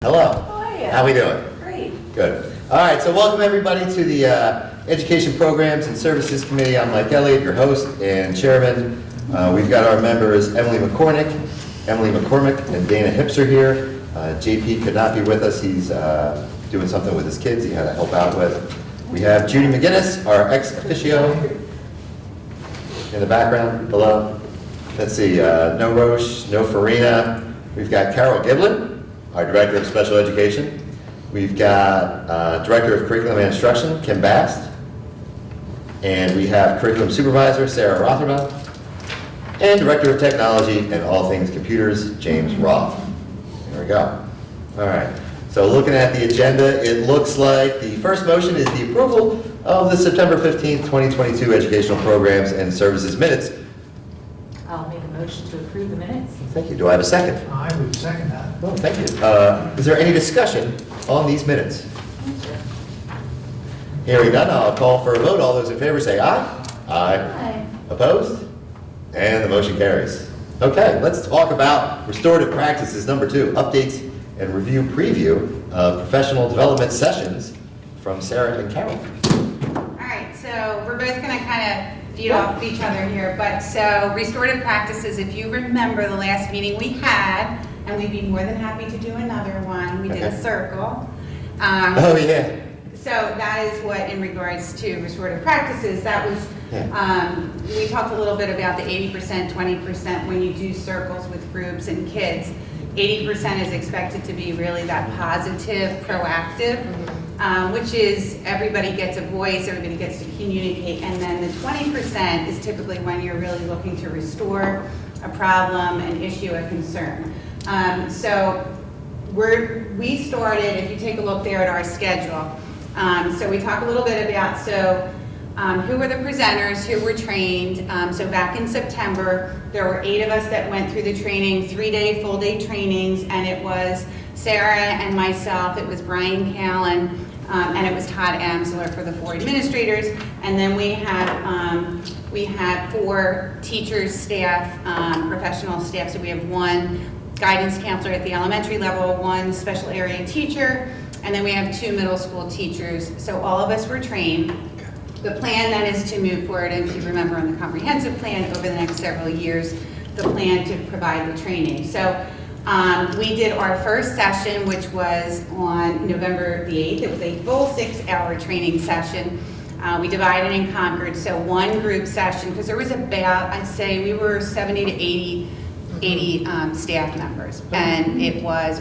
Hello. How are you? How we doing? Great. Good. All right, so welcome everybody to the Education Programs and Services Committee. I'm Mike Elliott, your host and chairman. We've got our members Emily McCormick, and Dana Hipser here. JP could not be with us. He's doing something with his kids he had to help out with. We have Judy McGinnis, our ex officio, in the background below. Let's see, no Roche, no Farina. We've got Carol Giblin, our Director of Special Education. We've got Director of Curriculum and Instruction, Kim Bast. And we have Curriculum Supervisor, Sarah Rothermel. And Director of Technology and All Things Computers, James Roth. There we go. All right. So looking at the agenda, it looks like the first motion is the approval of the September 15th, 2022 Educational Programs and Services Minutes. I'll make a motion to approve the minutes. Thank you. Do I have a second? I would second that. Oh, thank you. Is there any discussion on these minutes? Hearing none, I'll call for a vote. All those in favor say aye. Aye. Opposed? And the motion carries. Okay, let's talk about restorative practices. Number 2, updates and review preview of professional development sessions from Sarah and Carol. All right, so we're both going to kind of feed off each other here, but so restorative practices, if you remember the last meeting we had, and we'd be more than happy to do another one, we did a circle. Oh, yeah. So that is what, in regards to restorative practices, that was, we talked a little bit about the 80%, 20% when you do circles with groups and kids. 80% is expected to be really that positive, proactive, which is everybody gets a voice, everybody gets to communicate, and then the 20% is typically when you're really looking to restore a problem, an issue, a concern. So we started, if you take a look there at our schedule, so we talk a little bit about, who were the presenters, who were trained. So back in September, there were 8 of us that went through the training, 3-day, full-day trainings, and it was Sarah and myself, it was Brian Callen, and it was Todd Amsler for the 4 administrators. And then we had 4 teachers, staff, professional staff. So we have 1 guidance counselor at the elementary level, 1 special area teacher, and then we have 2 middle school teachers. So all of us were trained. The plan then is to move forward, and if you remember on the comprehensive plan over the next several years, the plan to provide the training. So we did our first session, which was on November the 8th. It was a full 6-hour training session. We divided and conquered. So 1 group session, because there was about, I'd say we were 70 to 80 staff members, and it was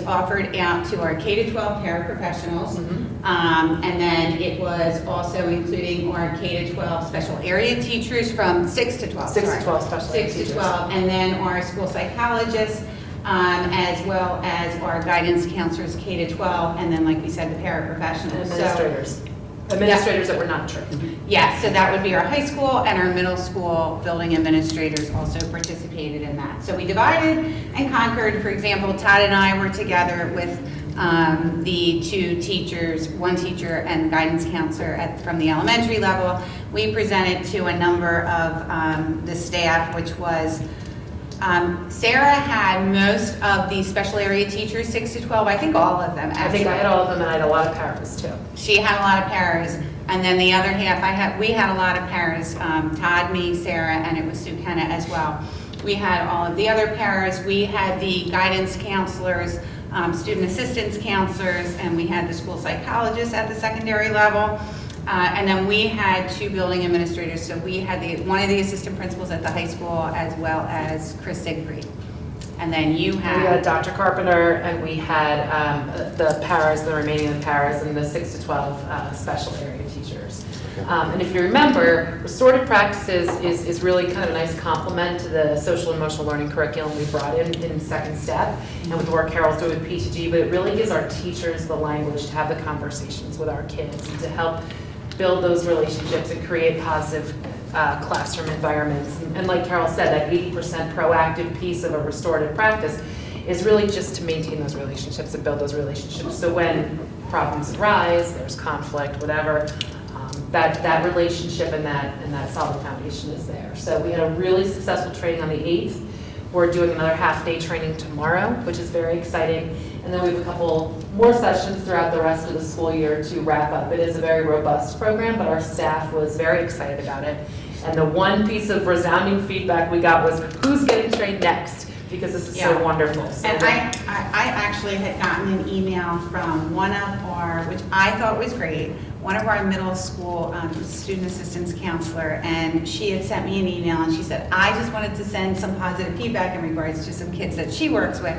offered out to our K-12 paraprofessionals, and then it was also including our K-12 special area teachers from 6 to 12. 6 to 12 special ed 6 to teachers. 12, and then our school psychologists, as well as our guidance counselors K to 12, and then, like we said, the paraprofessionals. Administrators. Administrators that were not trained. Yeah, so that would be our high school and our middle school building administrators also participated in that. So we divided and conquered. For example, Todd and I were together with the 2 teachers, 1 teacher and guidance counselor from the elementary level. We presented to a number of the staff, which was Sarah had most of the special area teachers, 6 to 12, I think all of them actually. I think I had all of them, and I had a lot of paras too. She had a lot of paras, and then the other half, we had a lot of paras, Todd, me, Sarah, and it was Sue Kenna as well. We had all of the other paras. We had the guidance counselors, student assistance counselors, and we had the school psychologists at the secondary level. And then we had 2 building administrators. So we had one of the assistant principals at the high school, as well as Chris Siegfried. And then you had... We had Dr. Carpenter, and we had the paras, the remaining of the paras, and the 6 to 12 special area teachers. And if you remember, restorative practices is really kind of a nice complement to the social and emotional learning curriculum we brought in second step, and with the work Carol's doing with P2G, but it really gives our teachers the language to have the conversations with our kids and to help build those relationships and create positive classroom environments. And like Carol said, that 80% proactive piece of a restorative practice is really just to maintain those relationships and build those relationships. So when problems arise, there's conflict, whatever, that relationship and that solid foundation is there. So we had a really successful training on the 8th. We're doing another half-day training tomorrow, which is very exciting. And then we have a couple more sessions throughout the rest of the school year to wrap up. It is a very robust program, but our staff was very excited about it. And the one piece of resounding feedback we got was, who's getting trained next? Because this is so wonderful. So and I actually had gotten an email from one of our, which I thought was great, one of our middle school student assistance counselor, and she had sent me an email and she said, I just wanted to send some positive feedback in regards to some kids that she works with.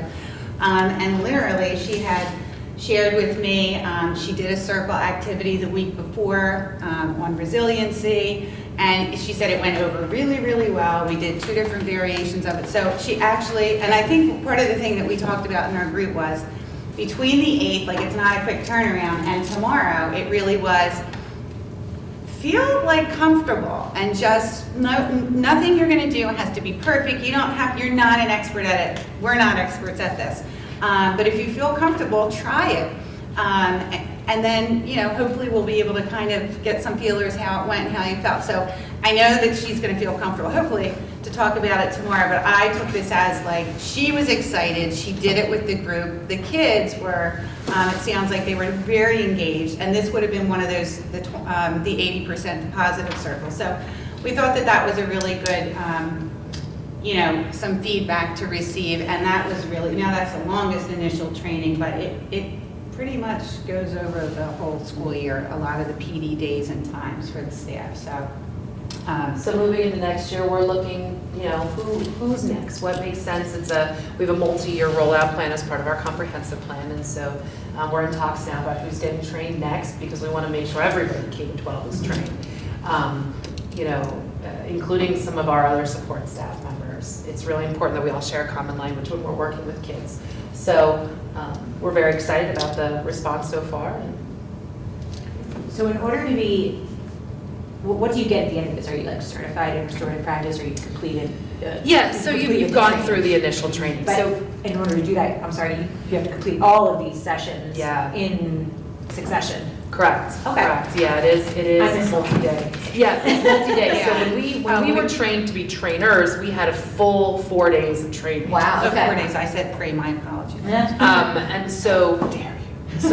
And literally she had shared with me, she did a circle activity the week before on resiliency, and she said it went over really, really well. We did 2 different variations of it. So she actually, and I think part of the thing that we talked about in our group was, between the 8th, like it's not a quick turnaround, and tomorrow, it really was, feel like comfortable and just nothing you're gonna do has to be perfect. You're not an expert at it. We're not experts at this. But if you feel comfortable, try it. And then, hopefully we'll be able to kind of get some feelers how it went and how you felt. So I know that she's gonna feel comfortable, hopefully, to talk about it tomorrow, but I took this as like, she was excited, she did it with the group. The kids were, it sounds like they were very engaged, and this would have been one of those, the 80% positive circles. So we thought that that was a really good, some feedback to receive, and that was really, now that's the longest initial training, but it pretty much goes over the whole school year, a lot of the PD days and times for the staff, so. So moving into next year, we're looking, who's next? What makes sense? We have a multi-year rollout plan as part of our comprehensive plan, and so we're in talks now about who's getting trained next, because we want to make sure everybody K-12 is trained. Including some of our other support staff members. It's really important that we all share a common language when we're working with kids. So we're very excited about the response so far. So in order to be, what do you get at the end of this? Are you like certified in restorative practice, or you completed? So you've gone through the initial training. But So in order to do that, I'm sorry, you have to complete all of these sessions in succession. Correct. Okay. Correct. Yeah, it is I missed multi-day. Yes, it's multi-day. Yeah. So when we were trained to be trainers, we had a full 4 days of training. Wow. Okay. 4 days, I said 3, my apologies. And so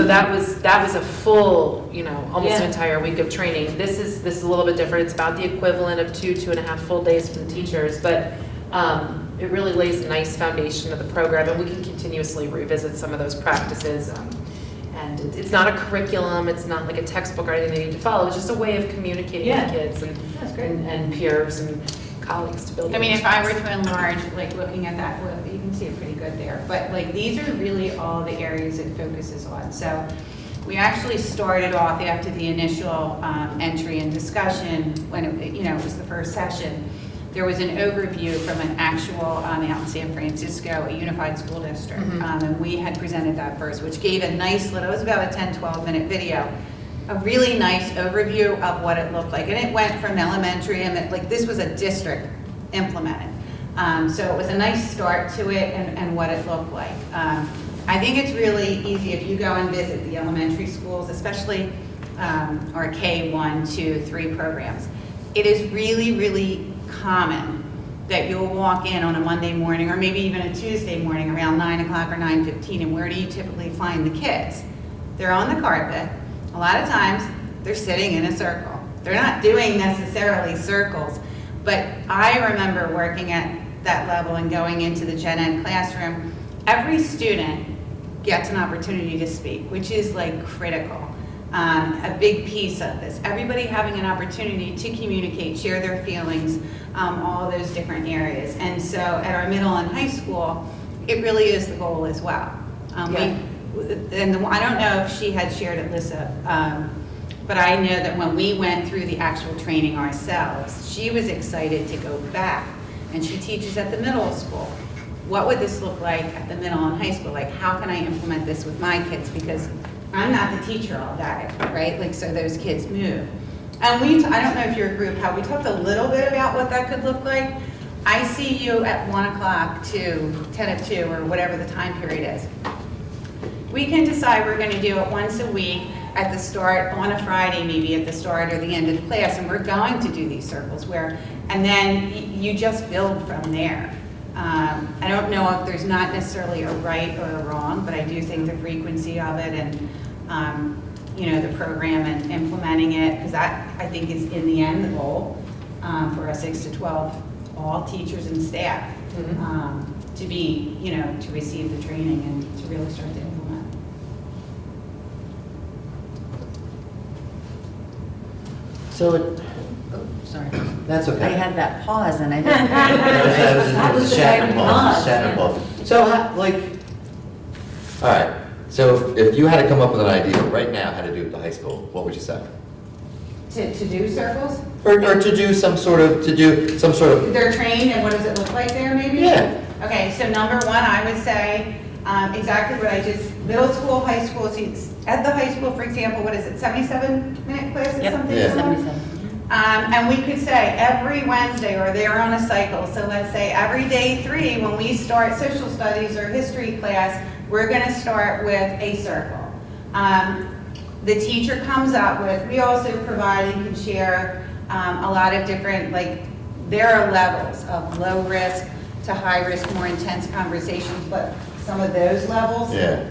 that was a full, almost an Yeah. entire week of training. This is a little bit different. It's about the equivalent of 2.5 full days for the teachers, but it really lays a nice foundation of the program, and we can continuously revisit some of those practices. And it's not a curriculum, it's not like a textbook or anything they need to follow. It's just a way of communicating with kids and peers and colleagues to build. I mean, if I were to enlarge, like looking at that, well, you can see it pretty good there. But like, these are really all the areas it focuses on. So we actually started off after the initial entry and discussion, when it was the first session. There was an overview from an actual out in San Francisco, a unified school district. And we had presented that first, which gave a nice little, it was about a 10, 12-minute video, a really nice overview of what it looked like. And it went from elementary, and like this was a district implemented. So it was a nice start to it and what it looked like. I think it's really easy if you go and visit the elementary schools, especially our K1, 2, 3 programs. It is really, really common that you'll walk in on a Monday morning or maybe even a Tuesday morning around 9 o'clock or 9:15, and where do you typically find the kids? They're on the carpet. A lot of times they're sitting in a circle. They're not doing necessarily circles, but I remember working at that level and going into the gen ed classroom. Every student gets an opportunity to speak, which is like critical. A big piece of this. Everybody having an opportunity to communicate, share their feelings, all those different areas. And so at our middle and high school, it really is the goal as well. I don't know if she had shared it, Lissa, but I know that when we went through the actual training ourselves, she was excited to go back, and she teaches at the middle school. What would this look like at the middle and high school? Like, how can I implement this with my kids? Because I'm not the teacher all day, right? Like, so those kids move. And I don't know if your group, how we talked a little bit about what that could look like. I see you at 1 o'clock to 10 of 2 or whatever the time period is. We can decide we're going to do it once a week at the start, on a Friday maybe at the start or the end of the class, and we're going to do these circles and then you just build from there. I don't know if there's not necessarily a right or a wrong, but I do think the frequency of it and, the program and implementing it, because that, I think, is in the end the goal for us 6 to 12, all teachers and staff, to be, to receive the training and to really start to implement. So it, Sorry. that's okay. I had that pause and I didn't. That was a Shatner pause, yeah. Shatner pause. So, all right, so if you had to come up with an idea right now how to do it at the high school, what would you say? To do circles? Or to do some sort of, They're trained, and what does it look like there, maybe? Yeah. Okay, so number one, I would say exactly what I just, middle school, high school, see, at the high school, for example, what is it, 77-minute class or Yep, something? Yeah. similar? 77. And we could say every Wednesday, or they're on a cycle, so let's say every day 3, when we start social studies or history class, we're gonna start with a circle. The teacher comes up with, we also provide and can share a lot of different, there are levels of low risk to high risk, more intense conversations, but some of those levels, Yeah,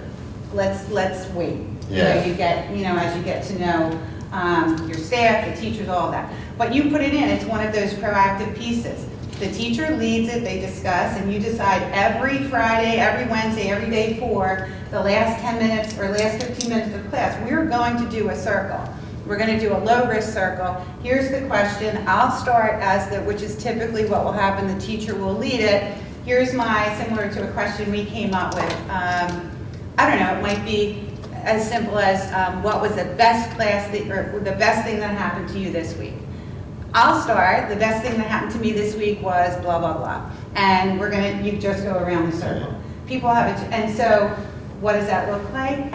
let's wait. Yeah. You get, as you get to know your staff, the teachers, all that. But you put it in, it's one of those proactive pieces. The teacher leads it, they discuss, and you decide every Friday, every Wednesday, every day for the last 10 minutes or last 15 minutes of class, we're going to do a circle. We're going to do a low-risk circle. Here's the question. I'll start which is typically what will happen. The teacher will lead it. Here's similar to a question we came up with. I don't know, it might be as simple as what was the best or the best thing that happened to you this week? I'll start. The best thing that happened to me this week was blah, blah, blah. And you just go around the circle. People have it, and so what does that look like?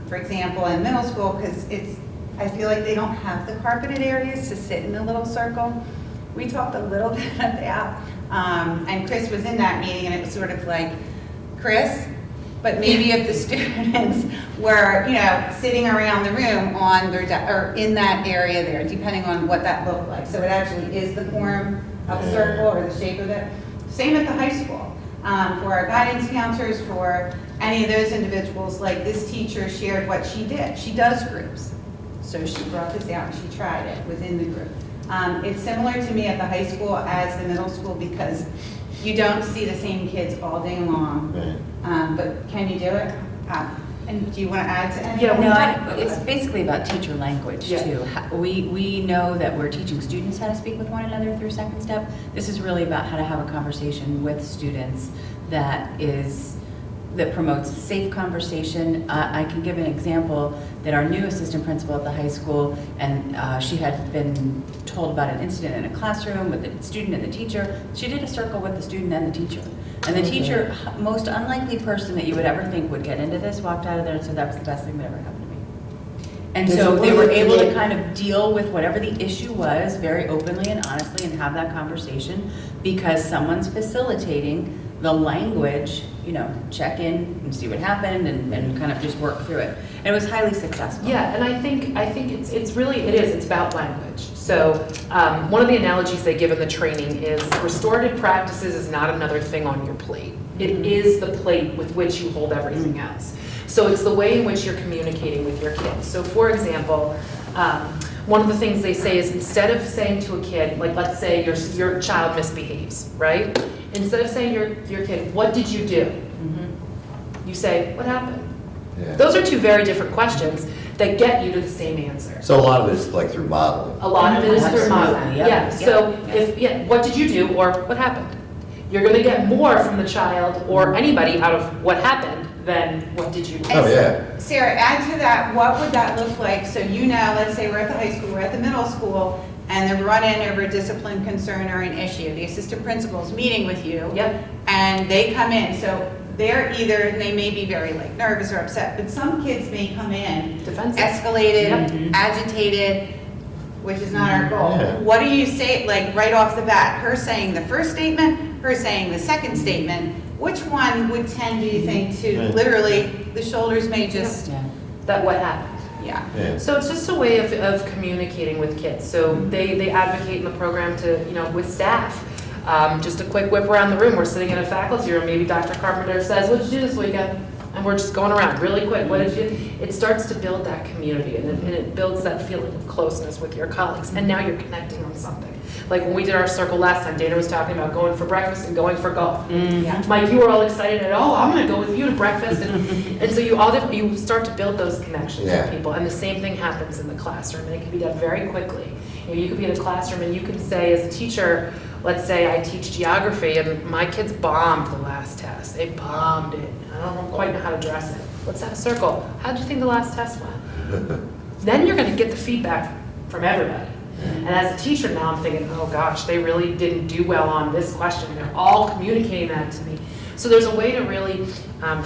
For example, in middle school, because I feel like they don't have the carpeted areas to sit in a little circle. We talked a little bit about, and Chris was in that meeting, and it was sort of like, Chris, but maybe if the students were, sitting around the room on their, or in that area there, depending on what that looked like. So it actually is the form of a circle or the shape of it. Same at the high school. For our guidance counselors, for any of those individuals, like this teacher shared what she did. She does groups. So she brought this out and she tried it within the group. It's similar to me at the high school as the middle school because you don't see the same kids all day long. right. But can you do it? And do you want to add to anything? Yeah, No, it's basically about teacher language Yeah. too. We know that we're teaching students how to speak with one another through second step. This is really about how to have a conversation with students that promotes safe conversation. I can give an example that our new assistant principal at the high school, and she had been told about an incident in a classroom with the student and the teacher. She did a circle with the student and the teacher. And the teacher, most unlikely person that you would ever think would get into this, walked out of there and said that was the best thing that ever happened to me. And so they were able to kind of deal with whatever the issue was very openly and honestly and have that conversation because someone's facilitating the language, check in and see what happened and kind of just work through it. And it was highly successful. Yeah, and I think it's about language. So one of the analogies they give in the training is restorative practices is not another thing on your plate. It is the plate with which you hold everything else. So it's the way in which you're communicating with your kids. So for example, one of the things they say is instead of saying to a kid, like let's say your child misbehaves, right? Instead of saying to your kid, what did you do? You say, what happened? Yeah. Those are two very different questions that get you to the same answer. So a lot of it is like through modeling. A lot of it is through Absolutely, modeling. yep, Yeah, yep, so yep. what did you do or what happened? You're gonna get more from the child or anybody out of what happened than what did you do. Oh, yeah. Sarah, add to that, what would that look like? So let's say we're at the high school, we're at the middle school, and they're running over a discipline concern or an issue. The assistant principal's meeting with you. Yep. And they come in, so they may be very nervous or upset, but some kids may come in Defensive. escalated, Yep. agitated, which is not our goal. Yeah. What do you say, right off the bat? Her saying the first statement, her saying the second statement, which one would tend, do you think, to Right. literally, the shoulders may just, Yeah. That what happened. yeah. Yeah. So it's just a way of communicating with kids. So they advocate in the program to, with staff. Just a quick whip around the room. We're sitting in a faculty room. Maybe Dr. Carpenter says, "What did you do this weekend?" And we're just going around really quick. What did you? It starts to build that community, and it builds that feeling of closeness with your colleagues. And now you're connecting on something. Like when we did our circle last time, Dana was talking about going for breakfast and going for golf. Yeah. Mike, you were all excited and, oh, I'm going to go with you to breakfast. And so you start to build those connections Yeah. with people. And the same thing happens in the classroom. And it can be done very quickly. You could be in a classroom and you can say, as a teacher, let's say I teach geography and my kids bombed the last test. They bombed it. I don't quite know how to address it. Let's have a circle. How did you think the last test went? Then you're going to get the feedback from everybody. And as a teacher now, I'm thinking, oh gosh, they really didn't do well on this question. They're all communicating that to me. So there's a way to really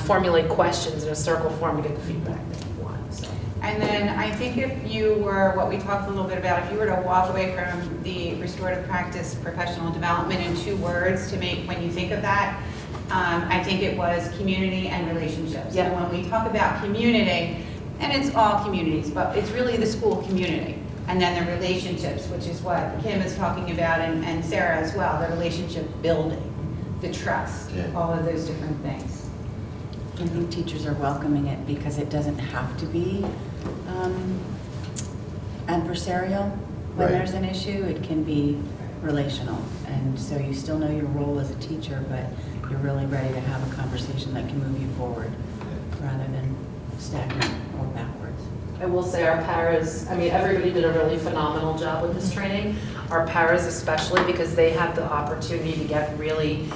formulate questions in a circle form to get the feedback that you want. So. And then I think if you were, what we talked a little bit about, if you were to walk away from the restorative practice professional development in 2 words to make when you think of that, I think it was community and relationships. Yeah. And when we talk about community, and it's all communities, but it's really the school community. And then the relationships, which is what Kim is talking about, and Sarah as well, the relationship building, the trust, Yeah. all of those different things. I think teachers are welcoming it because it doesn't have to be adversarial when Right. there's an issue. It can be relational. And so you still know your role as a teacher, but you're really ready to have a conversation that can move you forward rather than stagnant or backwards. I will say our paras, I mean, everybody did a really phenomenal job with this training. Our paras especially, because they have the opportunity to get really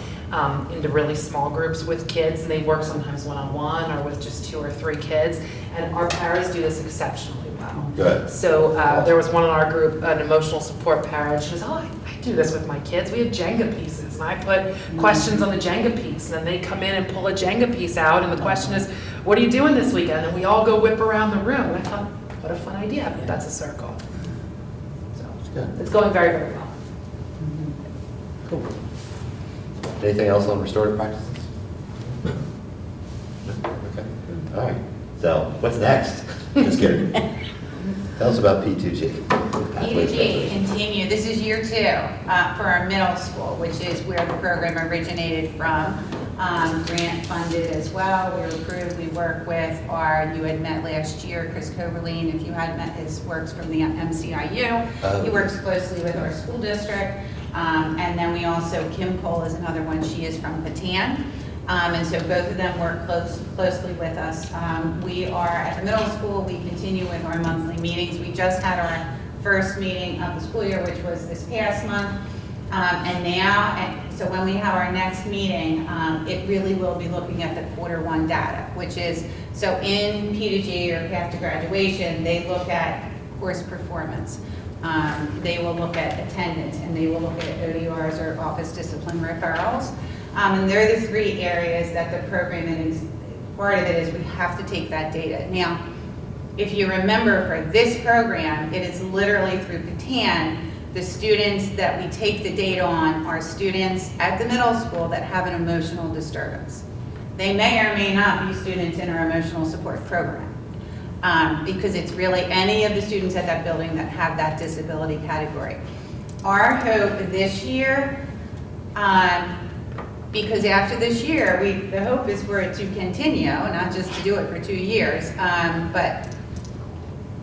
into really small groups with kids. And they work sometimes one-on-one or with just 2 or 3 kids. And our paras do this exceptionally well. Good. So there was one in our group, an emotional support para, and she goes, oh, I do this with my kids. We have Jenga pieces, and I put questions on the Jenga piece, and then they come in and pull a Jenga piece out, and the question is, what are you doing this weekend? And we all go whip around the room. And I thought, what a fun idea, but that's a circle. So Good. it's going very, very well. Cool. Anything else on restorative practices? Okay. All right. So what's next? Just kidding. Tell us about P2G. P2G, continue, this is year 2 for our middle school, which is where the program originated from. Grant funded as well, we were approved, we work with you had met last year, Chris Coberline, if you hadn't met, his works from the MCIU. He works closely with our school district. And then we also, Kim Cole is another one, she is from Patan. And so both of them work closely with us. We are at the middle school, we continue with our monthly meetings. We just had our first meeting of the school year, which was this past month. So when we have our next meeting, it really will be looking at the Q1 data, which is, so in P2G or Path to Graduation, they look at course performance. They will look at attendance, and they will look at ODRs or office discipline referrals. And they're the 3 areas that the program is, part of it is we have to take that data. Now, if you remember for this program, it is literally through Patan, the students that we take the data on are students at the middle school that have an emotional disturbance. They may or may not be students in our emotional support program. Because it's really any of the students at that building that have that disability category. Our hope this year, because after this year, the hope is for it to continue, not just to do it for 2 years, but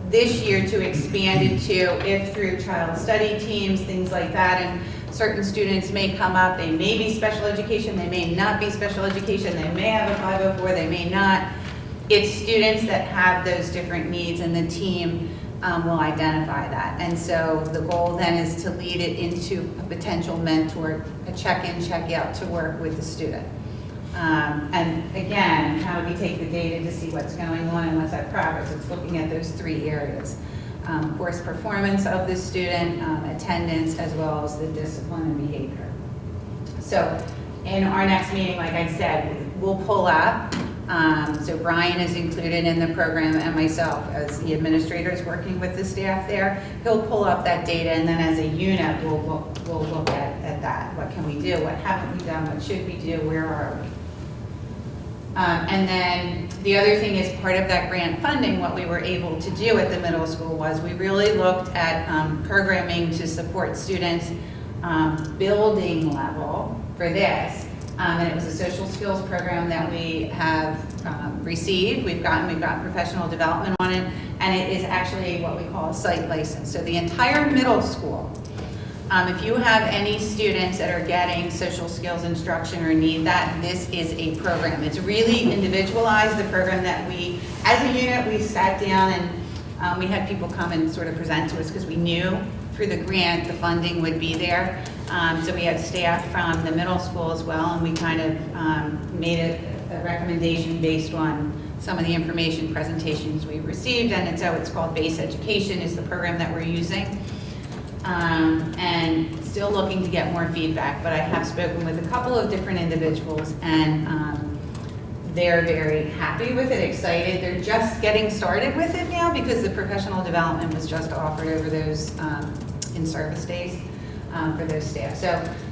this year to expand it to, if through child study teams, things like that, and certain students may come up, they may be special education, they may not be special education, they may have a 504, they may not. It's students that have those different needs, and the team will identify that. And so the goal then is to lead it into a potential mentor, a check-in, check-out to work with the student. And again, how do we take the data to see what's going on and what's that progress? It's looking at those 3 areas. Course performance of the student, attendance, as well as the discipline and behavior. So in our next meeting, like I said, we'll pull up. So Brian is included in the program, and myself as the administrators working with the staff there. He'll pull up that data, and then as a unit, we'll look at that. What can we do? What haven't we done? What should we do? Where are we? And then the other thing is part of that grant funding, what we were able to do at the middle school was we really looked at programming to support students building level for this. And it was a social skills program that we have received. We've gotten professional development on it, and it is actually what we call a site license. So the entire middle school, if you have any students that are getting social skills instruction or need that, this is a program. It's really individualized, the program that we, as a unit, we sat down and we had people come and sort of present to us because we knew through the grant the funding would be there. So we had staff from the middle school as well, and we kind of made a recommendation based on some of the information presentations we received, and so it's called Base Education is the program that we're using. And still looking to get more feedback, but I have spoken with a couple of different individuals, and they're very happy with it, excited. They're just getting started with it now because the professional development was just offered over those in-service days for those staff. So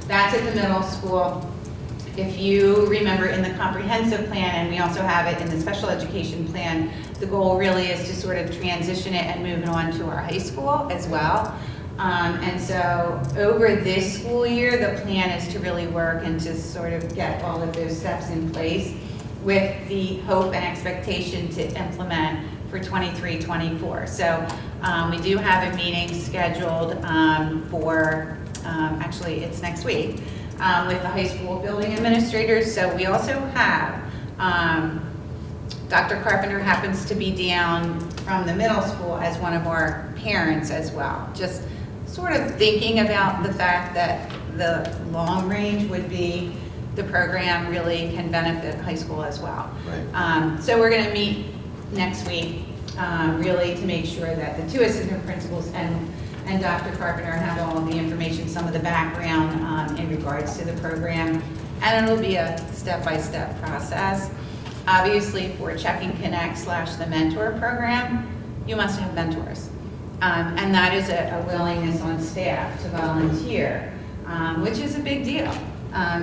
that's at the middle school. If you remember in the comprehensive plan, and we also have it in the special education plan, the goal really is to sort of transition it and move it on to our high school as well. And so over this school year, the plan is to really work and to sort of get all of those steps in place with the hope and expectation to implement for 23-24. So we do have a meeting scheduled for, actually it's next week, with the high school building administrators. So we also have, Dr. Carpenter happens to be down from the middle school as one of our parents as well. Just sort of thinking about the fact that the long range would be the program really can benefit high school as well. Right. So we're going to meet next week really to make sure that the two assistant principals and Dr. Carpenter have all of the information, some of the background in regards to the program, and it'll be a step-by-step process. Obviously, for Checking Connect / the mentor program, you must have mentors. And that is a willingness on staff to volunteer, which is a big deal.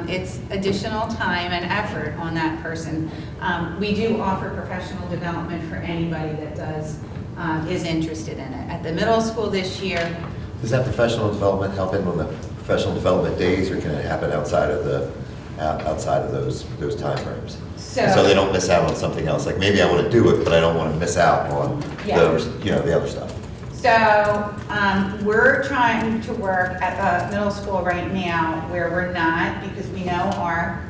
It's additional time and effort on that person. We do offer professional development for anybody that is interested in it. At the middle school this year. Does that professional development help in on the professional development days, or can it happen outside of those time frames? So they don't miss out on something else. Like maybe I want to do it, but I don't want to miss out on the other stuff. So we're trying to work at the middle school right now where we're not, because we know our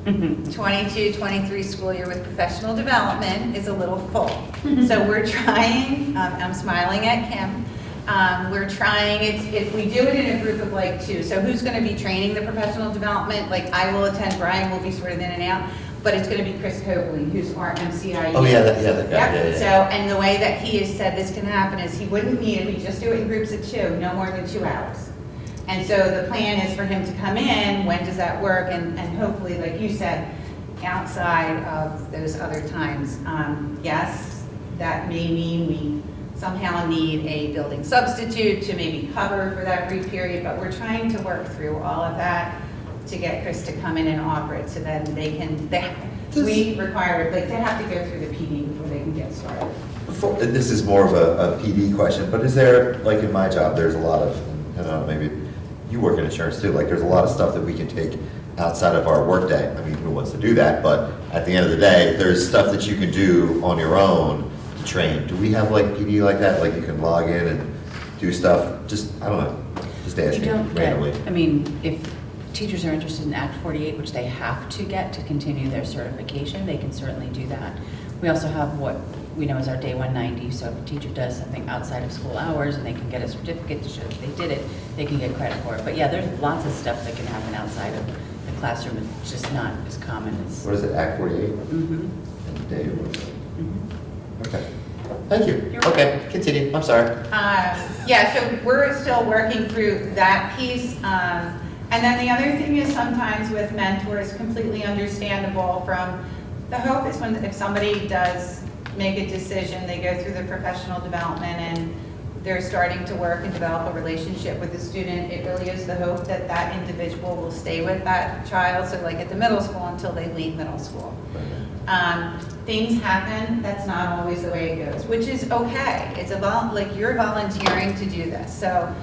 22-23 school year with professional development is a little full. So we're trying, I'm smiling at Kim, we're trying, if we do it in a group of like 2, so who's going to be training the professional development? Like I will attend, Brian will be sort of in and out, but it's going to be Chris Cobley, who's our MCIE. Oh yeah, that guy. Yep. Yeah. So, and the way that he has said this can happen is he wouldn't need it, we just do it in groups of 2, no more than 2 hours. And so the plan is for him to come in, when does that work? And hopefully, like you said, outside of those other times. Yes, that may mean we somehow need a building substitute to maybe cover for that brief period, but we're trying to work through all of that to get Chris to come in and offer it, so then we require, like, they have to go through the PD before they can get started. This is more of a PD question, but is there, like in my job, there's a lot of, I don't know, maybe you work in insurance too, like there's a lot of stuff that we can take outside of our workday. I mean, who wants to do that? But at the end of the day, there's stuff that you can do on your own to train. Do we have like PD like that? Like you can log in and do stuff? Just, I don't know, just asking randomly. I mean, if teachers are interested in Act 48, which they have to get to continue their certification, they can certainly do that. We also have what we know as our Day 190, so if a teacher does something outside of school hours and they can get a certificate to show that they did it, they can get credit for it. But yeah, there's lots of stuff that can happen outside of the classroom. It's just not as common as... What is it, Act 48? Mm-hmm. And day one. Mm-hmm. Okay. Thank you. You're Okay, continue. I'm sorry. Yeah, so we're still working through that piece. And then the other thing is sometimes with mentors, completely understandable from, the hope is when, if somebody does make a decision, they go through the professional development and they're starting to work and develop a relationship with the student, it really is the hope that that individual will stay with that child. So like at the middle school until they leave middle school. Things happen, that's not always the way it goes, which is okay. It's like you're volunteering to do this. So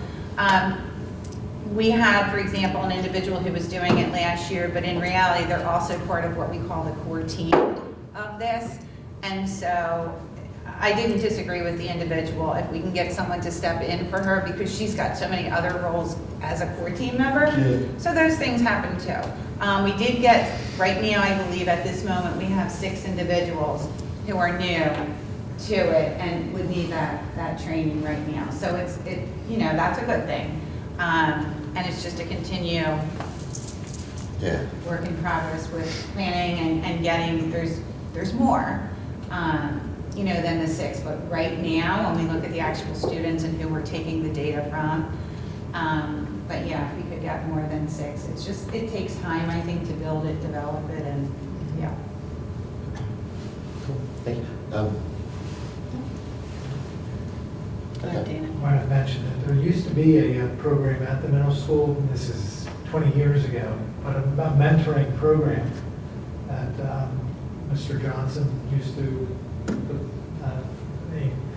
we had, for example, an individual who was doing it last year, but in reality, they're also part of what we call the core team of this. And so I didn't disagree with the individual if we can get someone to step in for her because she's got so many other roles as a core team member. So those things happen too. We did get, right now, I believe at this moment, we have 6 individuals who are new to it and would need that training right now. So that's a good thing. And it's just a continue work in progress with planning and getting, there's more, than the 6. But right now, when we look at the actual students and who we're taking the data from, but yeah, if we could get more than 6, it takes time, I think, to build it, develop it, and yeah. Cool. Thank you. Go ahead, Dana. I want to mention that there used to be a program at the middle school, and this is 20 years ago, but a mentoring program that Mr. Johnson used to, I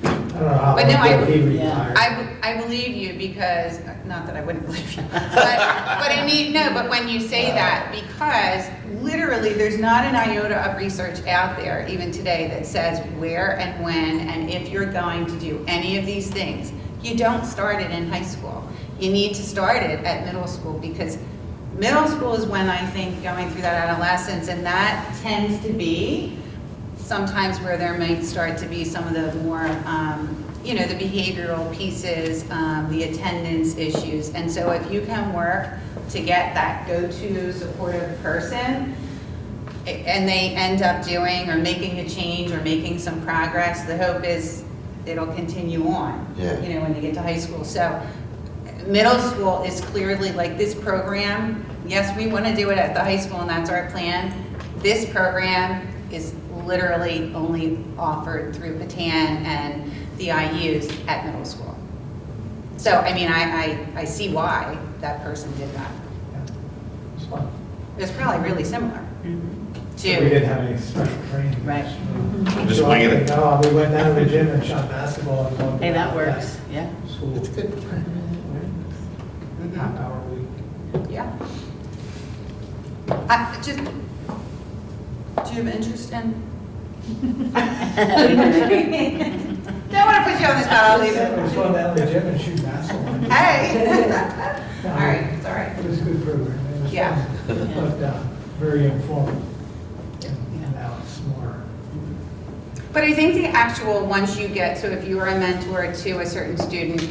don't know how But no, he yeah. retired. I believe you because, not that I wouldn't believe you, but I mean, no, but when you say that, because literally there's not an iota of research out there, even today, that says where and when and if you're going to do any of these things. You don't start it in high school. You need to start it at middle school because middle school is when I think going through that adolescence, and that tends to be sometimes where there might start to be some of the more, the behavioral pieces, the attendance issues. And so if you can work to get that go-to supportive person, and they end up doing or making a change or making some progress, the hope is it'll continue on, when they get to high school. So middle school is clearly like this program. Yes, we want to do it at the high school, and that's our plan. This program is literally only offered through Patan and the IUs at middle school. So, I mean, I see why that person did that. Yeah, it's fun. It was probably really similar So we didn't have any special training. Right. Just winging it. No, we went down to the gym and shot basketball. And talked Hey, that about works, yeah. School, It's good. half hour a week. Yeah. Do you have interest in? Don't want to put you on the spot, I'll leave It was it. fun down to the gym and shoot basketball. Hey. All right, it's all right. It was a good program. It was Yeah. fun. But very informative. And now it's more. But I think the actual, once you get, so if you are a mentor to a certain student,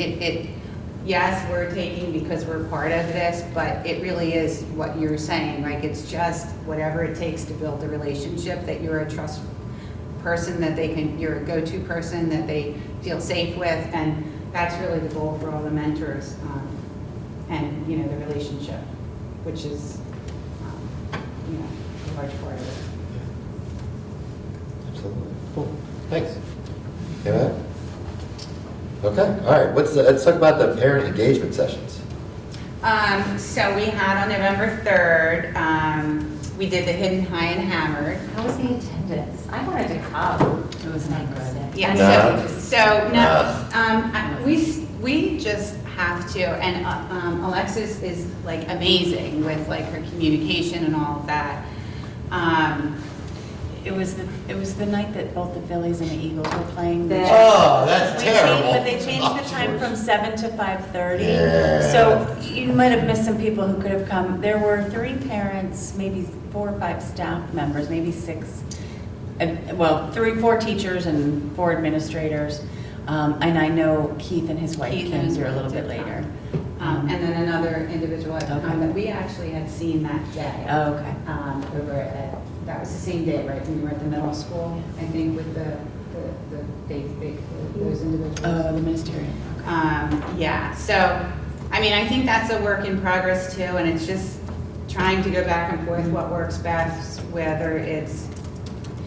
yes, we're taking because we're part of this, but it really is what you're saying, like it's just whatever it takes to build the relationship, that you're a trust person, that you're a go-to person that they feel safe with, and that's really the goal for all the mentors, and, the relationship, which is, a large part of it. Absolutely. Cool. Thanks. Okay, all right. Let's talk about the parent engagement sessions. So we had on November 3rd, we did the Hidden High and Hammered. How was the attendance? I wanted to come. It was not good. Yeah, No. so no, we just have to, and Alexis is like amazing with like her communication and all of that. It was the night that both the Phillies and the Eagles were playing. Oh, that's terrible. But they changed the time from 7 to 5:30. Yeah. So you might have missed some people who could have come. There were 3 parents, maybe 4 or 5 staff members, maybe 6. Well, 4 teachers and 4 administrators. And I know Keith and his wife Keith and came his through a wife little bit did later. And then another individual at the Okay. time that we actually had seen that day. Oh, okay. Over at, that was the same day, right, when we were at the middle school, I think, with those individuals. The ministerial. Okay. Yeah, so, I mean, I think that's a work in progress too, and it's just trying to go back and forth what works best, whether it's,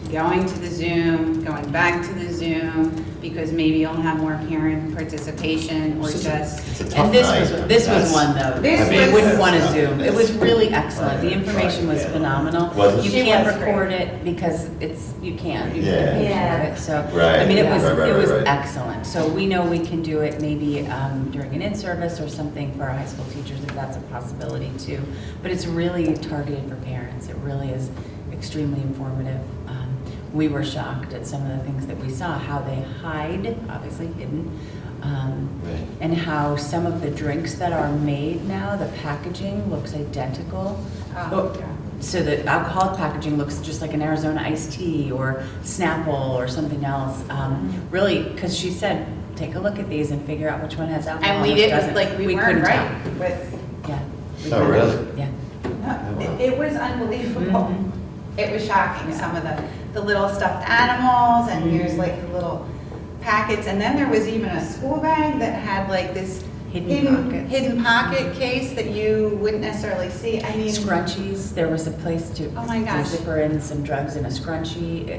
going to the Zoom, going back to the Zoom, because maybe you'll have more parent participation or It's just. a tough And this night. was That's- one though. This We was- wouldn't want to Zoom. It was really excellent. The information was phenomenal. Was it? You She can't was record it because you can't. You Yeah. pay Yeah. for it. So, Right. I mean, it was, Right, it was right. excellent. So we know we can do it maybe during an in-service or something for our high school teachers if that's a possibility too. But it's really targeted for parents. It really is extremely informative. We were shocked at some of the things that we saw, how they hide, obviously hidden, Right. and how some of the drinks that are made now, the packaging looks identical. Oh, yeah. So the alcoholic packaging looks just like an Arizona iced tea or Snapple or something else. Really, because she said, take a look at these and figure out which one has alcohol. And we which didn't, doesn't. like, we weren't couldn't right tell. with, Yeah. we Oh, couldn't. really? Yeah. no, it was unbelievable. Mhm. It was shocking, some of the little stuffed animals, and here's like the little packets, and then there was even a school bag that had like this Hidden pockets. pocket case that you wouldn't necessarily see. I mean, Scrunchies, there was a place to Oh my to gosh. zipper in some drugs in a scrunchie. yeah,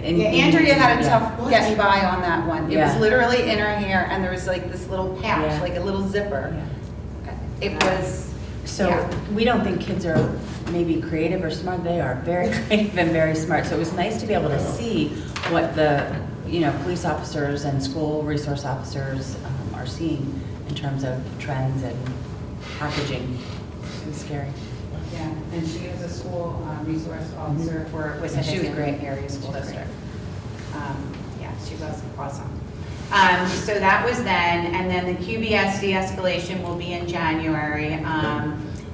Andrea had a Yeah. tough getting by on that one. It was Yeah. literally in her hair, and there was like this little pouch, Yeah. like a little zipper. Yeah. It was, So yeah. we don't think kids are maybe creative or smart. They are very creative and very smart. So it was nice to be able to see what the, police officers and school resource officers are seeing in terms of trends and packaging. It was scary. Yeah, and she was a school resource officer for She was Wissahickon great. Area She School was District. Yeah, she was awesome. So that was then, and then the QBS de-escalation will be in January.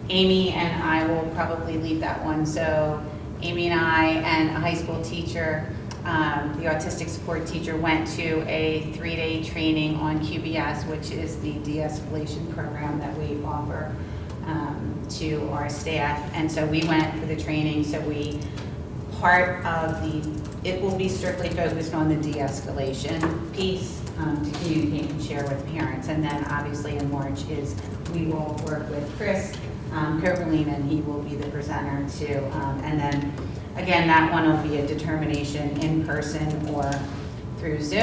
Amy and I will probably lead that one. So Amy and I and a high school teacher, the autistic support teacher, went to a 3-day training on QBS, which is the de-escalation program that we offer to our staff. And so we went for the training, so part of it will be strictly focused on the de-escalation piece to communicate and share with parents. And then obviously in March we will work with Chris Coberline, and he will be the presenter too. And then again, that one will be a determination in person or through Zoom.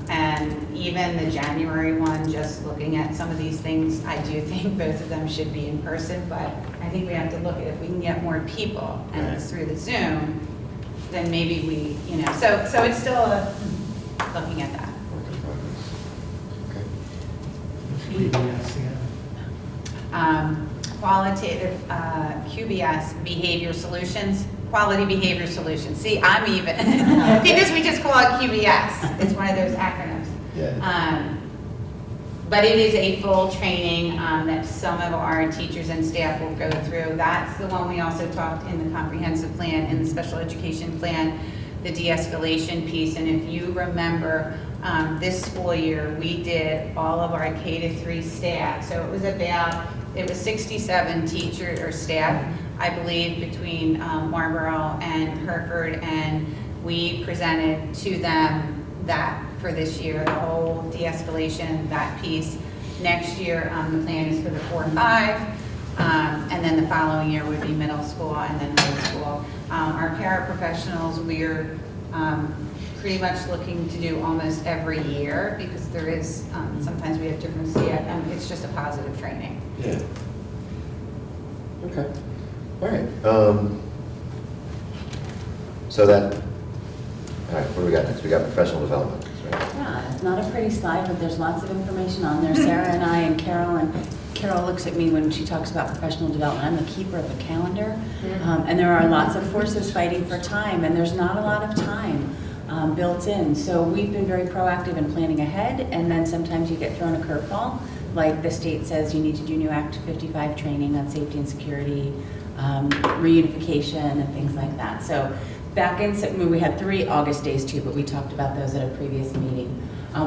And even the January one, just looking at some of these things, I do think both of them should be in person, but I think we have to look at if we can get more people and it's through the Zoom, then maybe we, so it's still looking at that. Work in progress. Okay. PBS, yeah. Qualitative QBS behavior solutions, quality behavior solutions. See, I'm even, because we just call it QBS. It's one of those acronyms. Yeah. But it is a full training that some of our teachers and staff will go through. That's the one we also talked in the comprehensive plan, in the special education plan, the de-escalation piece. And if you remember, this school year, we did all of our K-3 staff. So it was 67 teachers or staff, I believe, between Marlboro and Hereford, and we presented to them that for this year, the whole de-escalation, that piece. Next year, the plan is for the 4-5, and then the following year would be middle school and then high school. Our paraprofessionals, we're pretty much looking to do almost every year, because there is, sometimes we have different CF, it's just a positive training. Yeah. Okay. All right. So that, all right, what do we got next? We got professional development, right? Yeah, it's not a pretty slide, but there's lots of information on there. Sarah and I and Carol looks at me when she talks about professional development. I'm the keeper of the calendar. And there are lots of forces fighting for time, and there's not a lot of time built in. So we've been very proactive in planning ahead, and then sometimes you get thrown a curveball. Like the state says you need to do new Act 55 training on safety and security, reunification and things like that. So back in September, we had 3 August days too, but we talked about those at a previous meeting.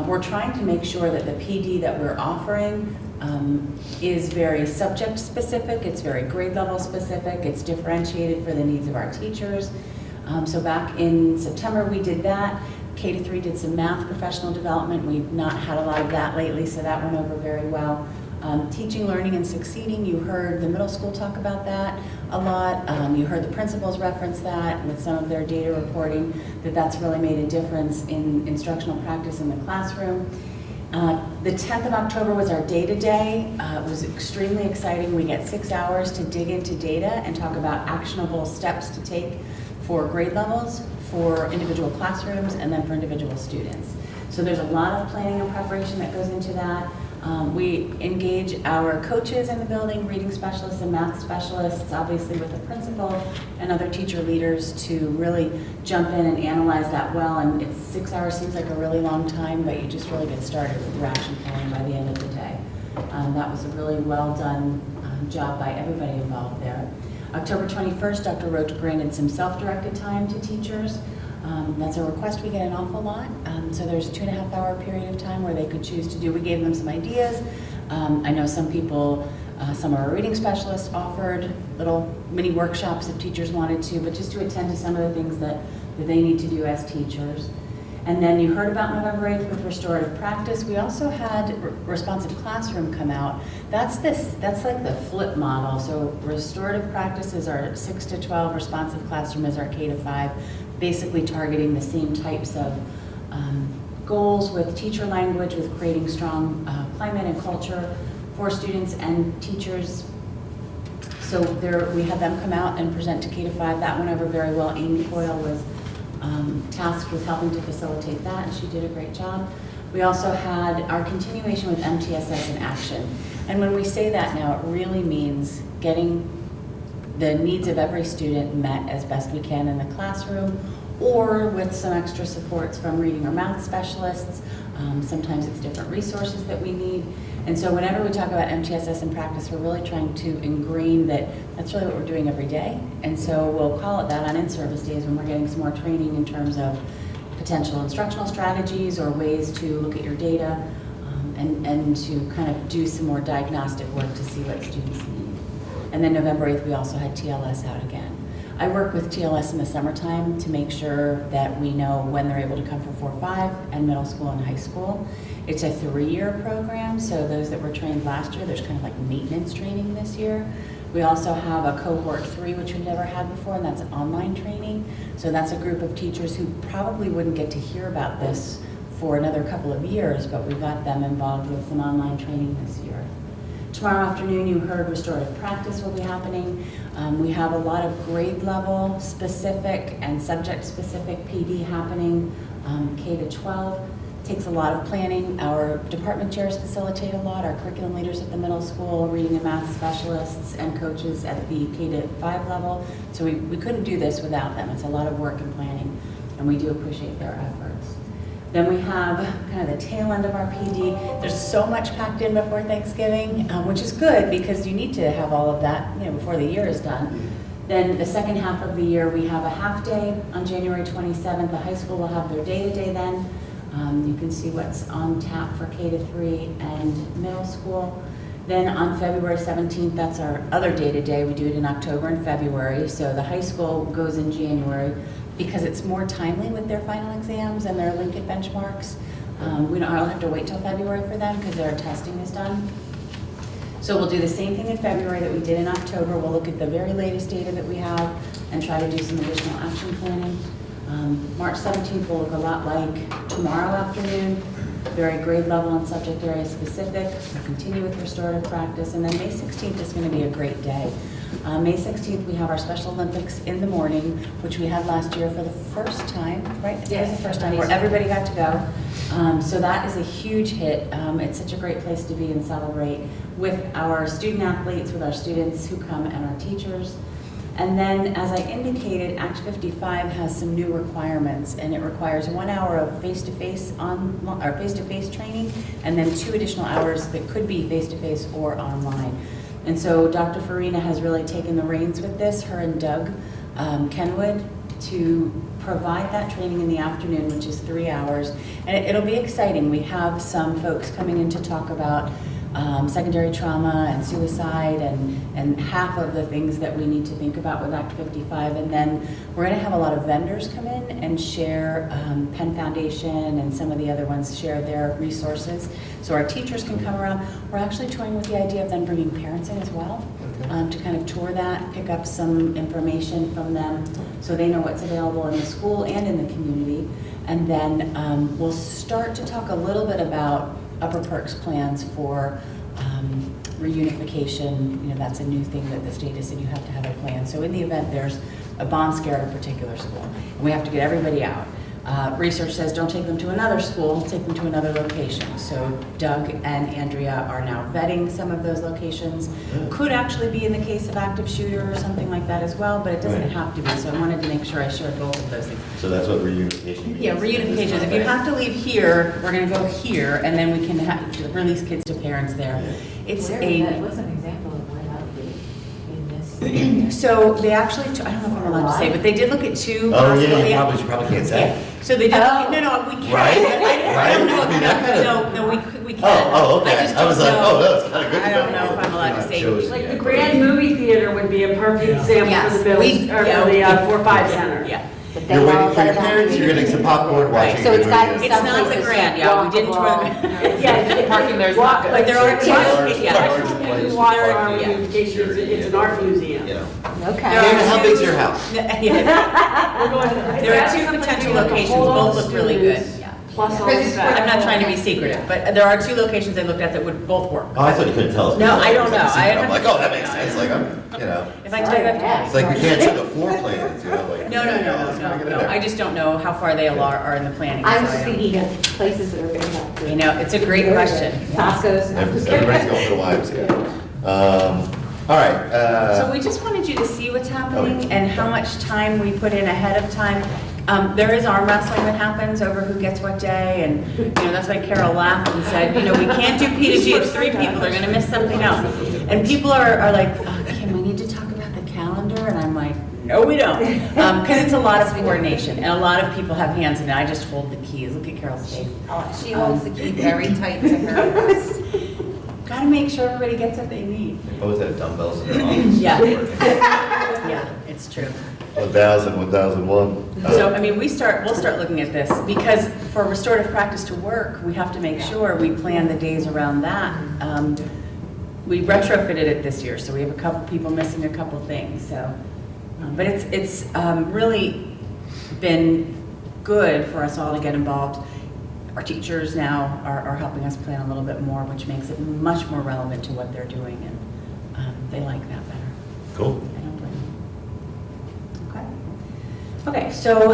We're trying to make sure that the PD that we're offering is very subject specific, it's very grade level specific, it's differentiated for the needs of our teachers. So back in September we did that. K-3 did some math professional development. We've not had a lot of that lately, so that went over very well. Teaching, learning, and succeeding, you heard the middle school talk about that a lot. You heard the principals reference that with some of their data reporting, that's really made a difference in instructional practice in the classroom. The 10th of October was our data day. It was extremely exciting. We get 6 hours to dig into data and talk about actionable steps to take for grade levels, for individual classrooms, and then for individual students. So there's a lot of planning and preparation that goes into that. We engage our coaches in the building, reading specialists and math specialists, obviously with the principal and other teacher leaders to really jump in and analyze that well. And 6 hours seems like a really long time, but you just really get started with your action planning by the end of the day. That was a really well done job by everybody involved there. October 21st, Dr. Roach granted some self-directed time to teachers. That's a request we get an awful lot. So there's a 2.5 hour period of time where they could choose to do. We gave them some ideas. I know some people, some of our reading specialists offered little mini workshops if teachers wanted to, but just to attend to some of the things that they need to do as teachers. And then you heard about November 8th with restorative practice. We also had responsive classroom come out. That's like the flip model. So restorative practice is our 6 to 12, responsive classroom is our K to 5, basically targeting the same types of goals with teacher language, with creating strong climate and culture for students and teachers. So we had them come out and present to K to 5. That went over very well. Amy Coyle was tasked with helping to facilitate that, and she did a great job. We also had our continuation with MTSS in action. And when we say that now, it really means getting the needs of every student met as best we can in the classroom, or with some extra supports from reading or math specialists. Sometimes it's different resources that we need. And so whenever we talk about MTSS in practice, we're really trying to ingrain that that's really what we're doing every day. And so we'll call it that on in-service days when we're getting some more training in terms of potential instructional strategies or ways to look at your data and to kind of do some more diagnostic work to see what students need. And then November 8th, we also had TLS out again. I work with TLS in the summertime to make sure that we know when they're able to come for 4-5 and middle school and high school. It's a 3-year program, so those that were trained last year, there's kind of like maintenance training this year. We also have a cohort 3, which we've never had before, and that's an online training. So that's a group of teachers who probably wouldn't get to hear about this for another couple of years, but we got them involved with some online training this year. Tomorrow afternoon, you heard restorative practice will be happening. We have a lot of grade level specific and subject specific PD happening, K to 12. Takes a lot of planning. Our department chairs facilitate a lot, our curriculum leaders at the middle school, reading and math specialists, and coaches at the K to 5 level. So we couldn't do this without them. It's a lot of work and planning, and we do appreciate their efforts. Then we have kind of the tail end of our PD. There's so much packed in before Thanksgiving, which is good because you need to have all of that, before the year is done. Then the second half of the year, we have a half day on January 27th. The high school will have their day-to-day then. You can see what's on tap for K to 3 and middle school. Then on February 17th, that's our other day-to-day. We do it in October and February. So the high school goes in January because it's more timely with their final exams and their Lincoln benchmarks. We don't have to wait till February for them because their testing is done. So we'll do the same thing in February that we did in October. We'll look at the very latest data that we have and try to do some additional action planning. March 17th will look a lot like tomorrow afternoon, very grade level and subject area specific. We'll continue with restorative practice, and then May 16th is going to be a great day. May 16th, we have our Special Olympics in the morning, which we had last year for the first time, right? It was the first time where everybody got to go. So that is a huge hit. It's such a great place to be and celebrate with our student athletes, with our students who come and our teachers. And then, as I indicated, Act 55 has some new requirements, and it requires 1 hour of face-to-face training, and then 2 additional hours that could be face-to-face or online. And so Dr. Farina has really taken the reins with this, her and Doug Kenwood, to provide that training in the afternoon, which is 3 hours. And it'll be exciting. We have some folks coming in to talk about secondary trauma and suicide and half of the things that we need to think about with Act 55. And then we're going to have a lot of vendors come in and share, Penn Foundation and some of the other ones share their resources. So our teachers can come around. We're actually toying with the idea of then bringing parents in as well, to kind of tour that, pick up some information from them so they know what's available in the school and in the community. And then we'll start to talk a little bit about Upper Perks plans for reunification. You know, that's a new thing that the state has said you have to have a plan. So in the event there's a bomb scare at a particular school, and we have to get everybody out. Research says don't take them to another school, take them to another location. So Doug and Andrea are now vetting some of those locations. Could actually be in the case of active shooter or something like that as well, but it doesn't have to be. So I wanted to make sure I shared both of those things. So that's what reunification means? Yeah, reunification. If you have to leave here, we're going to go here, and then we can release kids to parents there. It's What's an example of where that would be in this? So they actually, I don't know if I'm allowed to say, but they did look at two. Oh, yeah, possible- you probably can't say. Yeah. So they did, no, we can't. Right? I don't know, Right? I mean, that kind of- no, we can't. Oh, okay. just I was don't like, know. oh, that's kind of good. I don't know if I'm allowed to say. Shows- Like the Grand Movie Theater would be a perfect Yeah. example Yes, for the we- Bills, or yeah, for the we- 4-5 Center. Yeah. But they You're all waiting for said your about parents, you're getting some popcorn, watching. So a it's good got movie. It's not the Grand, yeah, we didn't tour the. Yeah, Parking there's not good. But there are two, yeah. You watch our reunification, it's an art museum. You know. Okay. David, how big's your house? Yeah. We're going to- There are two potential locations, both look really good. Yeah. Plus all the stuff. I'm not trying to be secretive, but there are two locations I looked at that would both work. Oh, I thought you couldn't tell us. No, I don't know. I'm like, oh, that makes sense, like, you know. If I tell you, I have It's to. like we can't see the floor plans, you know, like. No. I just don't know how far they are in the planning. I'm so just I don't- thinking of places that are going to have to. You know, it's a great question. Costco's. Everybody's going to the YMCA. All right. So we just wanted you to see what's happening and how much time we put in ahead of time. There is arm wrestling that happens over who gets what day, and, you know, that's why Carol laughed and said, you know, we can't do P to G, it's 3 people, they're gonna miss something else. And people are like, Kim, we need to talk about the calendar, and I'm like, no, we don't. Because it's a lot of coordination, and a lot of people have hands, and I just hold the keys. Look at Carol's face. She holds the key very tight to her wrist. Gotta make sure everybody gets what they need. They both have dumbbells in their office. Yeah. Yeah, it's true. 1,000, 1,001. So, I mean, we'll start looking at this, because for restorative practice to work, we have to make sure we plan the days around that. We retrofitted it this year, so we have a couple people missing a couple things, so. But it's really been good for us all to get involved. Our teachers now are helping us plan a little bit more, which makes it much more relevant to what they're doing, and they like that better. Cool. I don't blame them. Okay, so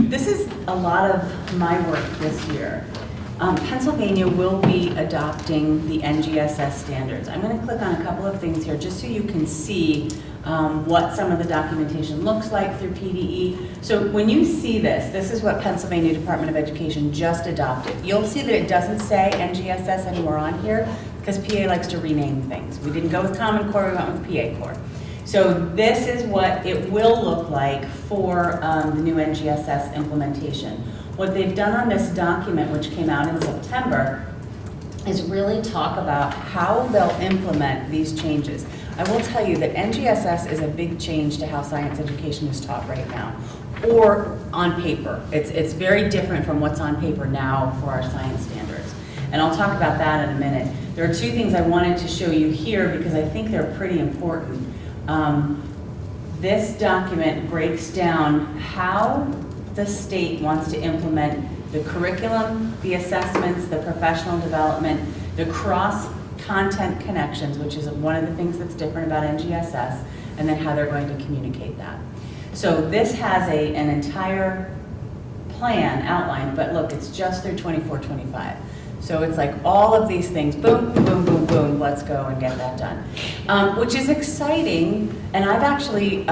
this is a lot of my work this year. Pennsylvania will be adopting the NGSS standards. I'm going to click on a couple of things here just so you can see what some of the documentation looks like through PDE. So when you see this, this is what Pennsylvania Department of Education just adopted. You'll see that it doesn't say NGSS anywhere on here because PA likes to rename things. We didn't go with Common Core, we went with PA Core. So this is what it will look like for the new NGSS implementation. What they've done on this document, which came out in September, is really talk about how they'll implement these changes. I will tell you that NGSS is a big change to how science education is taught right now, or on paper. It's very different from what's on paper now for our science standards. And I'll talk about that in a minute. There are two things I wanted to show you here because I think they're pretty important. This document breaks down how the state wants to implement the curriculum, the assessments, the professional development, the cross-content connections, which is one of the things that's different about NGSS, and then how they're going to communicate that. So this has an entire plan outlined, but look, it's just through 24-25. So it's like all of these things, boom, boom, boom, boom, let's go and get that done. Which is exciting, and I've actually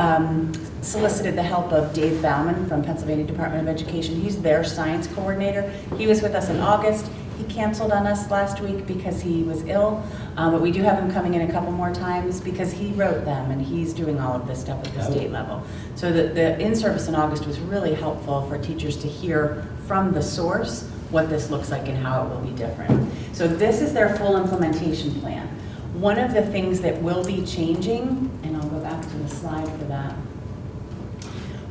solicited the help of Dave Bauman from Pennsylvania Department of Education. He's their science coordinator. He was with us in August. He canceled on us last week because he was ill, but we do have him coming in a couple more times because he wrote them and he's doing all of this stuff at the state level. So the in-service in August was really helpful for teachers to hear from the source what this looks like and how it will be different. So this is their full implementation plan. One of the things that will be changing, and I'll go back to the slide for that.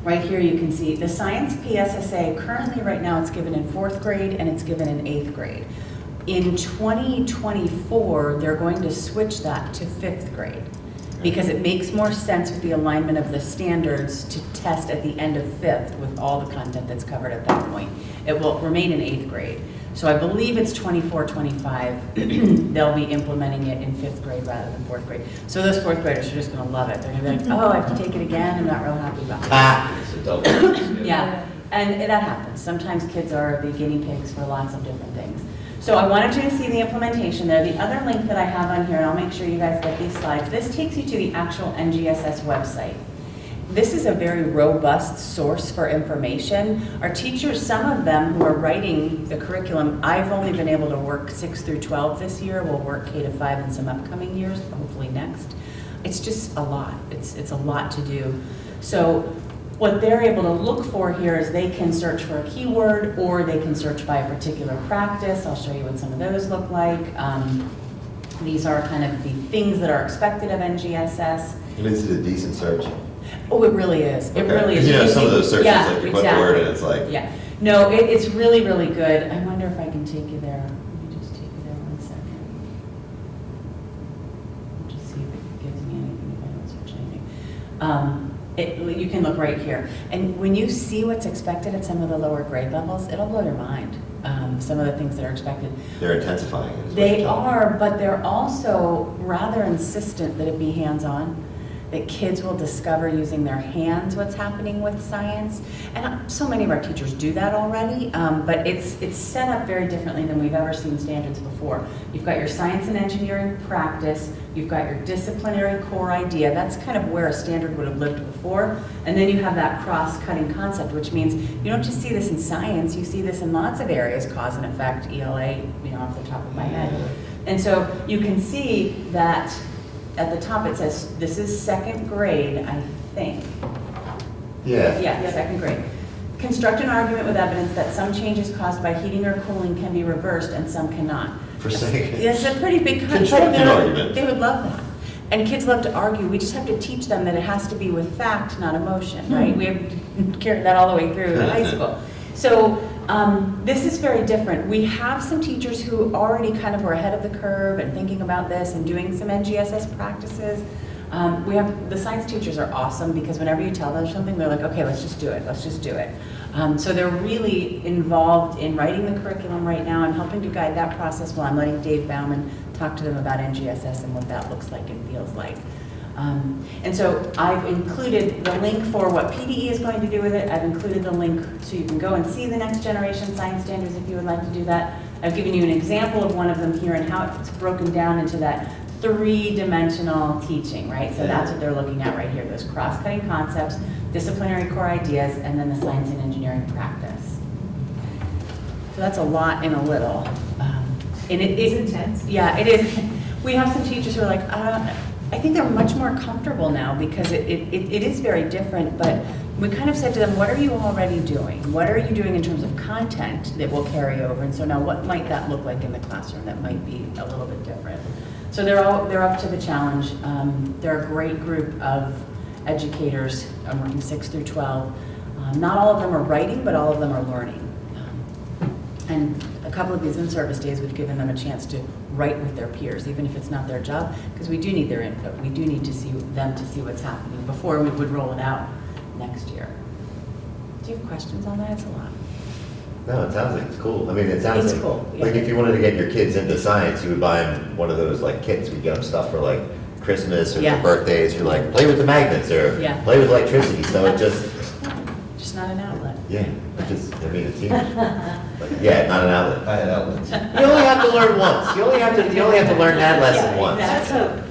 Right here you can see the science PSSA, currently right now it's given in 4th grade and it's given in 8th grade. In 2024, they're going to switch that to 5th grade because it makes more sense with the alignment of the standards to test at the end of 5th with all the content that's covered at that point. It will remain in 8th grade. So I believe it's 24, 25, they'll be implementing it in 5th grade rather than 4th grade. So those 4th graders are just gonna love it. They're gonna be like, oh, I have to take it again, I'm not real happy about it. It's a double. Yeah, and that happens. Sometimes kids are the guinea pigs for lots of different things. So I wanted you to see the implementation there. The other link that I have on here, and I'll make sure you guys get these slides, this takes you to the actual NGSS website. This is a very robust source for information. Our teachers, some of them who are writing the curriculum, I've only been able to work 6 through 12 this year. We'll work K to 5 in some upcoming years, hopefully next. It's just a lot. It's a lot to do. So what they're able to look for here is they can search for a keyword or they can search by a particular practice. I'll show you what some of those look like. These are kind of the things that are expected of NGSS. And is it a decent search? Oh, it really is. It Okay. really is. You know, some of those searches, Yeah, like you put the word and exactly. it's like. Yeah. No, it's really, really good. I wonder if I can take you there. Let me just take you there 1 second. Just see if it gives me anything, if I don't search anything. You can look right here. And when you see what's expected at some of the lower grade levels, it'll blow your mind. Some of the things that are expected. They're intensifying it. is what They you're telling me. are, but they're also rather insistent that it be hands-on, that kids will discover using their hands what's happening with science. And so many of our teachers do that already, but it's set up very differently than we've ever seen standards before. You've got your science and engineering practice, you've got your disciplinary core idea, that's kind of where a standard would have lived before, and then you have that cross-cutting concept, which means you don't just see this in science, you see this in lots of areas, cause and effect, ELA, off the top of my head. And so you can see that at the top it says, this is 2nd grade, I think. Yeah. Yeah, 2nd grade. Construct an argument with evidence that some changes caused by heating or cooling can be reversed and some cannot. For saying. It's a pretty big Construct an argument. They would love that. And kids love to argue. We just have to teach them that it has to be with fact, not emotion, right? We have to carry that all the way through high school. So this is very different. We have some teachers who already kind of were ahead of the curve and thinking about this and doing some NGSS practices. We have, the science teachers are awesome because whenever you tell them something, they're like, okay, let's just do it, let's just do it. So they're really involved in writing the curriculum right now. I'm helping to guide that process while I'm letting Dave Bauman talk to them about NGSS and what that looks like and feels like. And so I've included the link for what PDE is going to do with it. I've included the link so you can go and see the next generation science standards if you would like to do that. I've given you an example of one of them here and how it's broken down into that 3-dimensional teaching, right? So that's what they're looking at right here, those cross-cutting concepts, disciplinary core ideas, and then the science and engineering practice. So that's a lot in a little. And it's intense. Yeah, it is. We have some teachers who are like, I think they're much more comfortable now because it is very different, but we kind of said to them, what are you already doing? What are you doing in terms of content that will carry over? And so now what might that look like in the classroom that might be a little bit different? So they're up to the challenge. They're a great group of educators. I'm working 6 through 12. Not all of them are writing, but all of them are learning. And a couple of these in-service days, we've given them a chance to write with their peers, even if it's not their job, because we do need their input. We do need to see them to see what's happening before we would roll it out next year. Do you have questions on that? It's a lot. No, it sounds like it's cool. I mean, it sounds It's like, cool, yeah. like if you wanted to get your kids into science, you would buy them one of those like kits. We get them stuff for like Christmas or Yeah. their birthdays. You're like, play with the magnets or Yeah. play with electricity. So it just, Just not an outlet. yeah, it just, I mean, it seems, like, yeah, not an outlet. I had outlets. You only have to learn once. You only have to learn that lesson Yeah, once. exactly.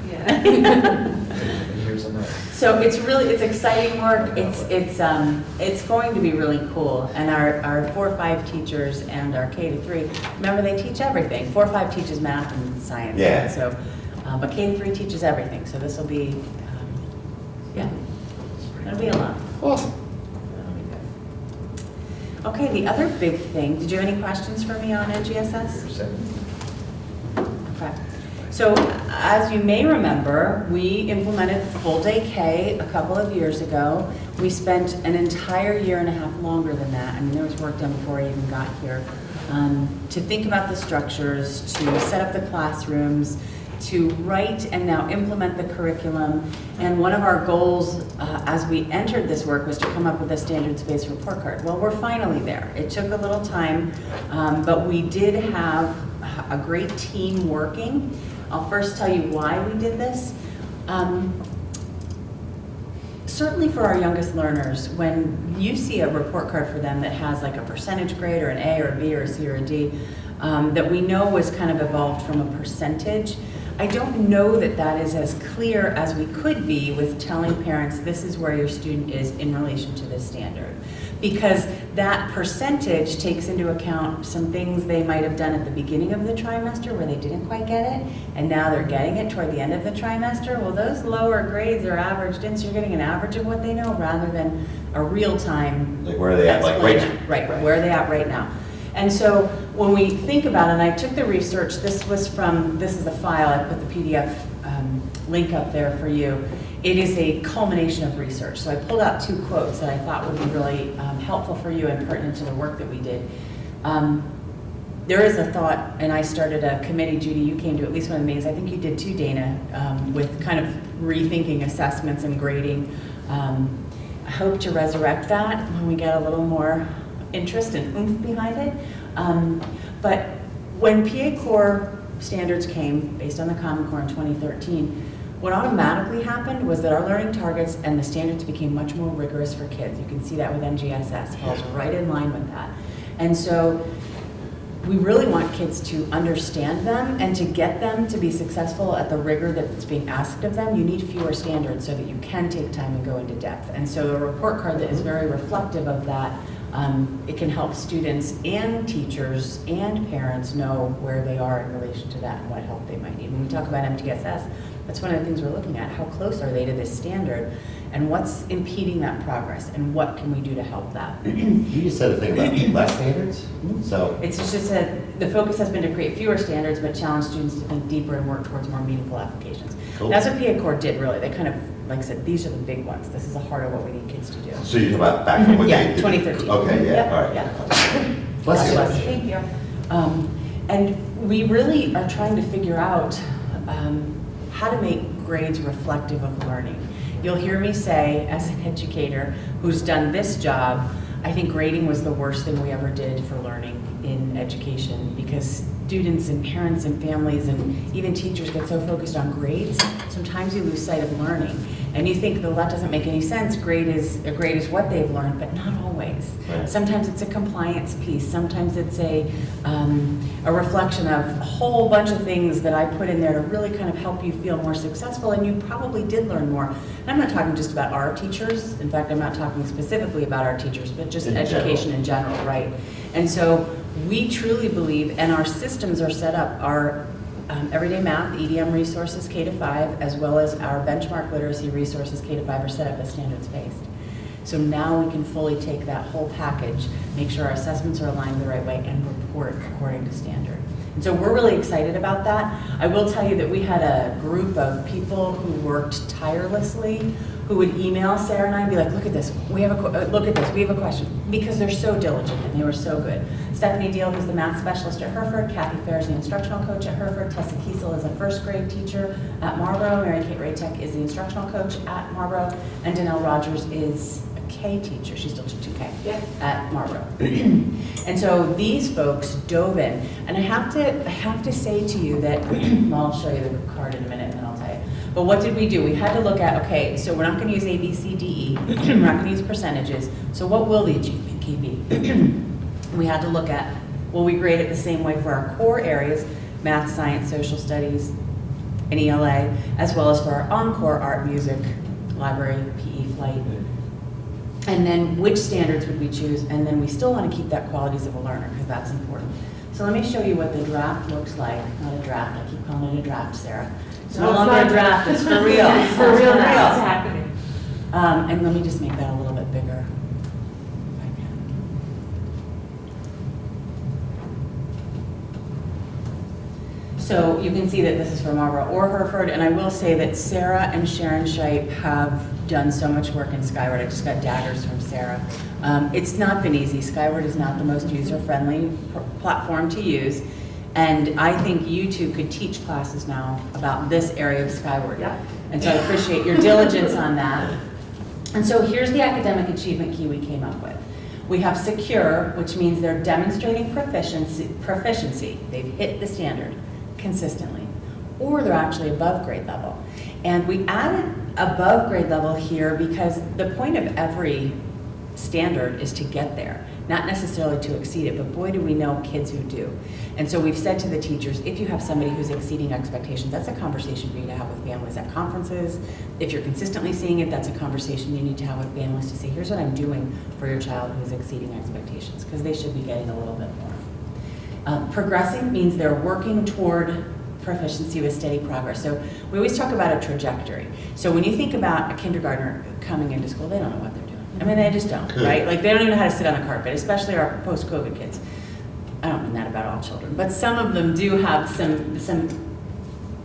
Here's a note. So it's exciting work. It's going to be really cool. And our 4-5 teachers and our K to 3, remember they teach everything. 4-5 teaches math and science. Yeah. So, but K to 3 teaches everything. So this will be, yeah, it'll be a lot. Awesome. Okay, the other big thing, did you have any questions for me on NGSS? Okay. So as you may remember, we implemented full day K a couple of years ago. We spent an entire year and a half longer than that. I mean, there was work done before I even got here to think about the structures, to set up the classrooms, to write and now implement the curriculum. And one of our goals as we entered this work was to come up with a standards-based report card. Well, we're finally there. It took a little time, but we did have a great team working. I'll first tell you why we did this. Certainly for our youngest learners, when you see a report card for them that has like a percentage grade or an A or a B or a C or a D, that we know was kind of evolved from a percentage, I don't know that that is as clear as we could be with telling parents this is where your student is in relation to this standard. Because that percentage takes into account some things they might have done at the beginning of the trimester where they didn't quite get it, and now they're getting it toward the end of the trimester. Well, those lower grades are averaged in, so you're getting an average of what they know rather than a real-time. Like where are they at, like right now? Right, where are they at right now? And so when we think about it, and I took the research, this was from, this is the file, I put the PDF link up there for you. It is a culmination of research. So I pulled out 2 quotes that I thought would be really helpful for you and pertinent to the work that we did. There is a thought, and I started a committee, Judy, you came to at least one of the meetings, I think you did too, Dana, with kind of rethinking assessments and grading. I hope to resurrect that when we get a little more interest and oomph behind it. But when PA Core standards came, based on the Common Core in 2013, what automatically happened was that our learning targets and the standards became much more rigorous for kids. You can see that with NGSS, falls right in line with that. And so we really want kids to understand them, and to get them to be successful at the rigor that's being asked of them, you need fewer standards so that you can take time and go into depth. And so a report card that is very reflective of that, it can help students and teachers and parents know where they are in relation to that and what help they might need. When we talk about MTSS, that's one of the things we're looking at. How close are they to this standard? And what's impeding that progress? And what can we do to help that? You just said a thing about less standards, so. It's just that the focus has been to create fewer standards, but challenge students to think deeper and work towards more meaningful applications. Cool. That's what PA Core did, really. They kind of, like I said, these are the big ones. This is the heart of what we need kids to do. So you're talking about back from what they Yeah, did? 2013. Okay, yeah, Yep, all right. yeah. Bless you. Thank you. And we really are trying to figure out how to make grades reflective of learning. You'll hear me say, as an educator who's done this job, I think grading was the worst thing we ever did for learning in education, because students and parents and families and even teachers get so focused on grades, sometimes you lose sight of learning. And you think, well, that doesn't make any sense. A grade is what they've learned, but not always. Right. Sometimes it's a compliance piece. Sometimes it's a reflection of a whole bunch of things that I put in there to really kind of help you feel more successful, and you probably did learn more. And I'm not talking just about our teachers. In fact, I'm not talking specifically about our teachers, but just education in general, right? And so we truly believe, and our systems are set up, our Everyday Math, EDM resources K-5, as well as our benchmark literacy resources K-5 are set up as standards-based. So now we can fully take that whole package, make sure our assessments are aligned the right way, and report according to standard. And so we're really excited about that. I will tell you that we had a group of people who worked tirelessly, who would email Sarah and I and be like, look at this, we have a question, because they're so diligent and they were so good. Stephanie Deal, who's the math specialist at Hereford, Kathy Fair is the instructional coach at Hereford, Tessa Kiesel is a first grade teacher at Marlborough, Mary Kate Raytek is the instructional coach at Marlborough, and Danelle Rogers is a K teacher, she's still teaching K, at Marlborough. And so these folks dove in, and I have to say to you that, well, I'll show you the card in a minute and then I'll tell you. But what did we do? We had to look at, okay, so we're not going to use A, B, C, D, E. We're not going to use percentages. So what will the achievement key be? We had to look at, will we grade it the same way for our core areas, math, science, social studies, and ELA, as well as for our encore, art, music, library, PE, flight. And then which standards would we choose? And then we still want to keep that qualities of a learner, because that's important. So let me show you what the draft looks like. Not a draft, I keep calling it a draft, Sarah. It's no longer a draft, it's for real. It's for real now, it's happening. And let me just make that a little bit bigger. If I can. So you can see that this is from Marlboro or Hereford, and I will say that Sarah and Sharon Scheib have done so much work in Skyward. I just got daggers from Sarah. It's not been easy. Skyward is not the most user-friendly platform to use, and I think you two could teach classes now about this area of Skyward. Yeah. And so I appreciate your diligence on that. And so here's the academic achievement key we came up with. We have secure, which means they're demonstrating proficiency. They've hit the standard consistently, or they're actually above grade level. And we added above grade level here because the point of every standard is to get there, not necessarily to exceed it, but boy do we know kids who do. And so we've said to the teachers, if you have somebody who's exceeding expectations, that's a conversation for you to have with families at conferences. If you're consistently seeing it, that's a conversation you need to have with families to say, here's what I'm doing for your child who's exceeding expectations, because they should be getting a little bit more. Progressing means they're working toward proficiency with steady progress. So we always talk about a trajectory. So when you think about a kindergartner coming into school, they don't know what they're doing. I mean, they just don't, right? Like, they don't even know how to sit on a carpet, especially our post-COVID kids. I don't mean that about all children, but some of them do have some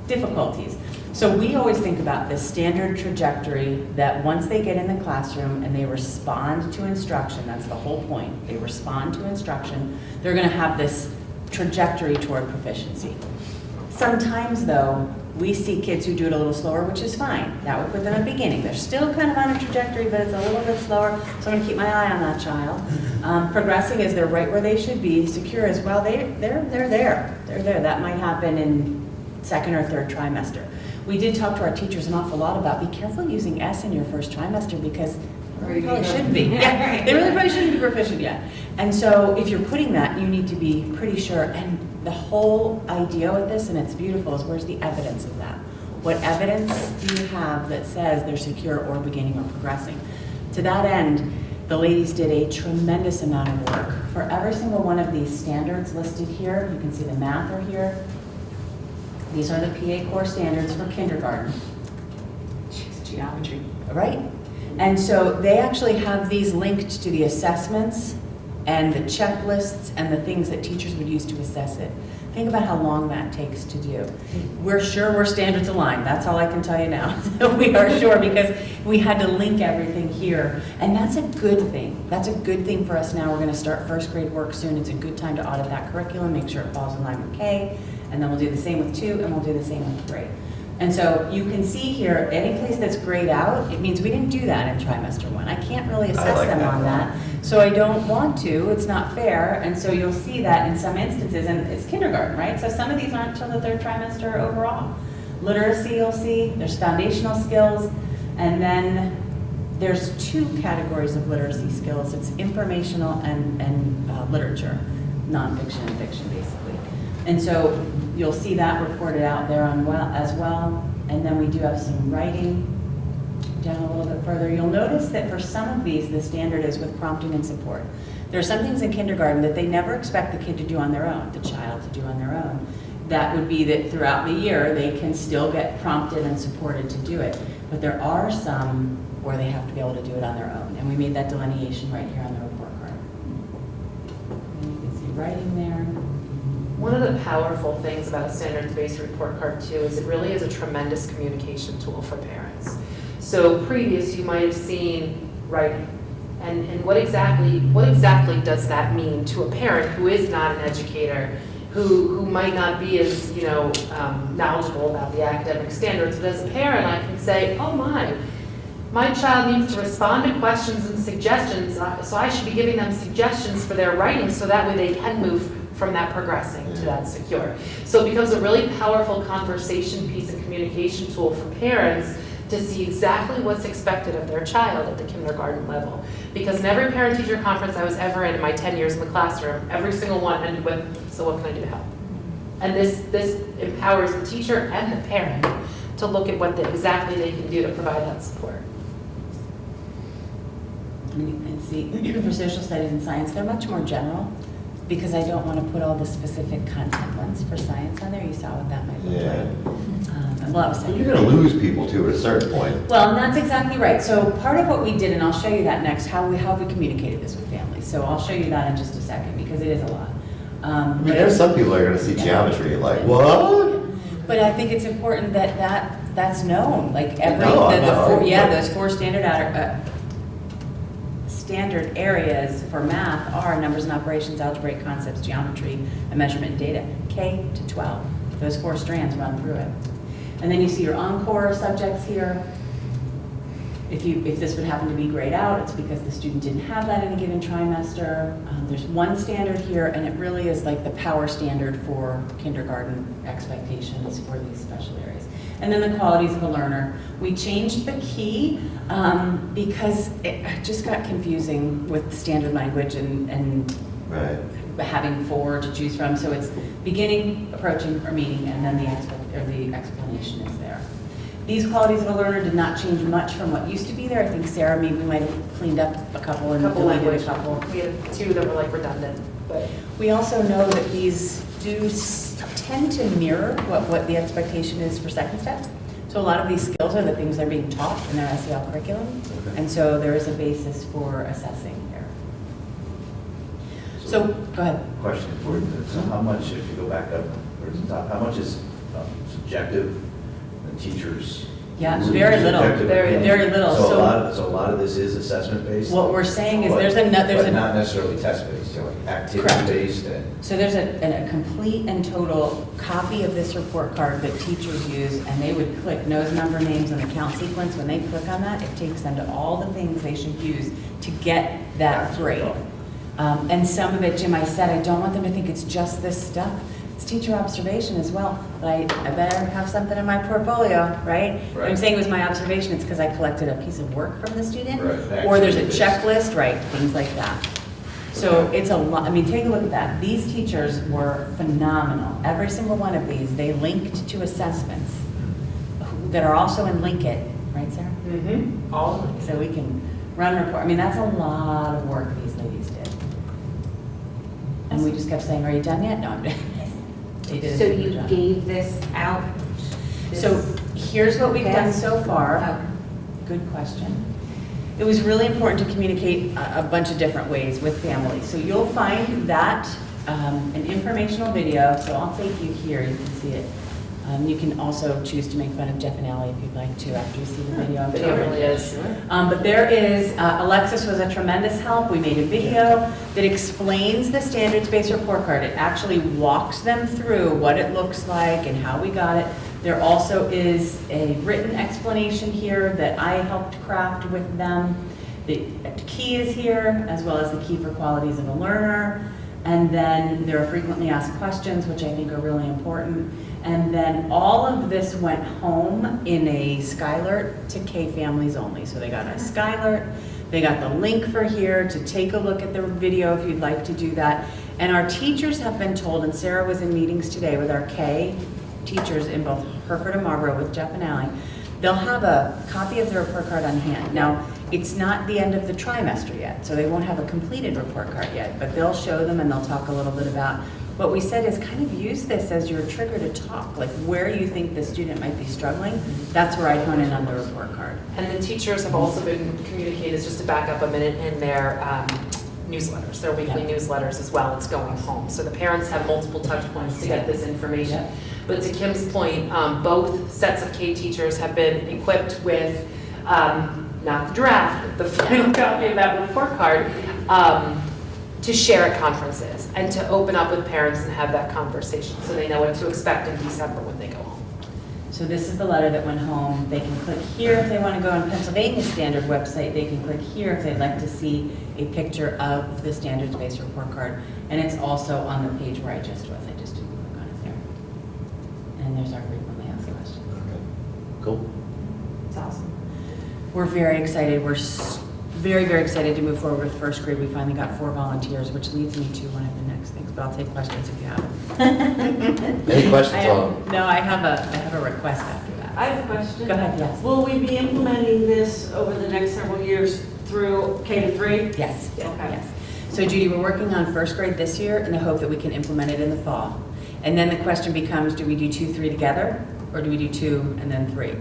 difficulties. So we always think about this standard trajectory that once they get in the classroom and they respond to instruction, that's the whole point, they respond to instruction, they're gonna have this trajectory toward proficiency. Sometimes though, we see kids who do it a little slower, which is fine. That would put them at the beginning. They're still kind of on a trajectory, but it's a little bit slower, so I'm gonna keep my eye on that child. Progressing is they're right where they should be. Secure as well, they're there. That might happen in second or third trimester. We did talk to our teachers an awful lot about be careful using S in your first trimester because they probably shouldn't be. Yeah, they really probably shouldn't be proficient yet. And so if you're putting that, you need to be pretty sure. And the whole idea with this, and it's beautiful, is where's the evidence of that? What evidence do you have that says they're secure or beginning or progressing? To that end, the ladies did a tremendous amount of work. For every single one of these standards listed here, you can see the math are here. These are the PA core standards for kindergarten. Geometry. Right? And so they actually have these linked to the assessments and the checklists and the things that teachers would use to assess it. Think about how long that takes to do. We're sure we're standards aligned. That's all I can tell you now. We are sure because we had to link everything here. And that's a good thing. That's a good thing for us now. We're going to start first grade work soon. It's a good time to audit that curriculum, make sure it falls in line with K. And then we'll do the same with 2, and we'll do the same with 3. And so you can see here, any place that's grayed out, it means we didn't do that in trimester 1. I can't really assess them on that. So I don't want to, it's not fair. And so you'll see that in some instances, and it's kindergarten, right? So some of these aren't till the 3rd trimester overall. Literacy, you'll see, there's foundational skills, and then there's 2 categories of literacy skills. It's informational and literature, nonfiction and fiction, basically. And so you'll see that reported out there as well. And then we do have some writing down a little bit further. You'll notice that for some of these, the standard is with prompting and support. There are some things in kindergarten that they never expect the kid to do on their own, the child to do on their own. That would be that throughout the year, they can still get prompted and supported to do it. But there are some where they have to be able to do it on their own. And we made that delineation right here on the report card. And you can see writing there. One of the powerful things about a standards-based report card too is it really is a tremendous communication tool for parents. So previous, you might have seen writing. And what exactly does that mean to a parent who is not an educator, who might not be as, knowledgeable about the academic standards, but as a parent, I can say, oh my child needs to respond to questions and suggestions, so I should be giving them suggestions for their writing so that way they can move from that progressing to that secure. So it becomes a really powerful conversation piece and communication tool for parents to see exactly what's expected of their child at the kindergarten level. Because in every parent-teacher conference I was ever in my 10 years in the classroom, every single one ended with, so what can I do to help? And this empowers the teacher and the parent to look at what exactly they can do to provide that support. And see, for social studies and science, they're much more general because I don't want to put all the specific content ones for science on there. You saw what that might look like. Well, you're going to lose people too at a certain point. Well, and that's exactly right. So part of what we did, and I'll show you that next, how we communicated this with families. So I'll show you that in just a second because it is a lot. I mean, there's some people that are going to see geometry like, what? But I think it's important that's known, like every, No, I know. those four standard areas for math are numbers and operations, algebraic concepts, geometry, and measurement and data, K to 12. Those four strands run through it. And then you see your encore subjects here. If this would happen to be grayed out, it's because the student didn't have that in a given trimester. There's one standard here, and it really is like the power standard for kindergarten expectations for these special areas. And then the qualities of a learner. We changed the key because it just got confusing with standard language and Right. having four to choose from. So it's beginning, approaching, or meeting, and then the explanation is there. These qualities of a learner did not change much from what used to be there. I think Sarah, maybe we might have cleaned up a couple and Couple deleted language, a couple. we had two that were like redundant, but. We also know that these do tend to mirror what the expectation is for second step. So a lot of these skills are the things that are being taught in their SEL curriculum. Okay. And so there is a basis for assessing here. So, go ahead. Question for you. So how much, if you go back up or to the top, how much is subjective, the teachers? Yeah, very little, subjective very, opinion? very little. So a lot of this is assessment based? What we're saying is But- there's But a, not necessarily test based, so like activity based and. so there's a complete and total copy of this report card that teachers use, and they would click nose, number, names, and account sequence. When they click on that, it takes them to all the things they should use to get that grade. And some of it, Jim, I said, I don't want them to think it's just this stuff. It's teacher observation as well. But I better have something in my portfolio, right? When I'm Right. saying it was my observation, it's because I collected a piece of work from the student. Right, Or there's a activity-based. checklist, right, things like that. So it's a lot, I mean, take a look at that. These teachers were phenomenal. Every single one of these, they linked to assessments that are also in Linkit, right, Sarah? Mm-hmm. All of So we can run report, I mean, that's a lot of work these ladies did. And we just kept saying, are you done yet? No, I'm done. They did a So super you job. gave this out? So here's what we've done Fast? so far. Okay. Good question. It was really important to communicate a bunch of different ways with families. So you'll find that an informational video, so I'll take you here, you can see it. You can also choose to make fun of Jeff and Allie if you'd like to after you see the video. I'm Video totally really is. But there is, Alexis was a tremendous help. We made a video that explains the standards-based report card. It actually walks them through what it looks like and how we got it. There also is a written explanation here that I helped craft with them. The key is here, as well as the key for qualities of a learner. And then there are frequently asked questions, which I think are really important. And then all of this went home in a Skylert to K families only. So they got a Skylert, they got the link for here to take a look at the video if you'd like to do that. And our teachers have been told, and Sarah was in meetings today with our K teachers in both Hereford and Marlboro with Jeff and Allie, they'll have a copy of the report card on hand. Now, it's not the end of the trimester yet, so they won't have a completed report card yet, but they'll show them and they'll talk a little bit about what we said is kind of use this as your trigger to talk, like where you think the student might be struggling. That's where I hone in on the report card. And the teachers have also been communicated, just to back up a minute, in their newsletters, their weekly Yeah. newsletters as well. It's going home. So the parents have multiple touch points to get this information. Yeah. But to Kim's point, both sets of K teachers have been equipped with, not the draft, but the final copy of that report card, to share at conferences and to open up with parents and have that conversation so they know what to expect in December when they go home. So this is the letter that went home. They can click here if they want to go on Pennsylvania Standard website. They can click here if they'd like to see a picture of the standards-based report card. And it's also on the page where I just was. I just didn't click on it there. And there's our frequently asked questions. Cool. It's awesome. We're very excited. We're very, very excited to move forward with first grade. We finally got 4 volunteers, which leads me to one of the next things, but I'll take questions if you have them. Any questions on? No, I have a request after that. I have a question. Go ahead, yes. Will we be implementing this over the next several years through K to 3? Yes, Okay. yes. So Judy, we're working on first grade this year in the hope that we can implement it in the fall. And then the question becomes, do we do 2, 3 together, or do we do 2 and then 3?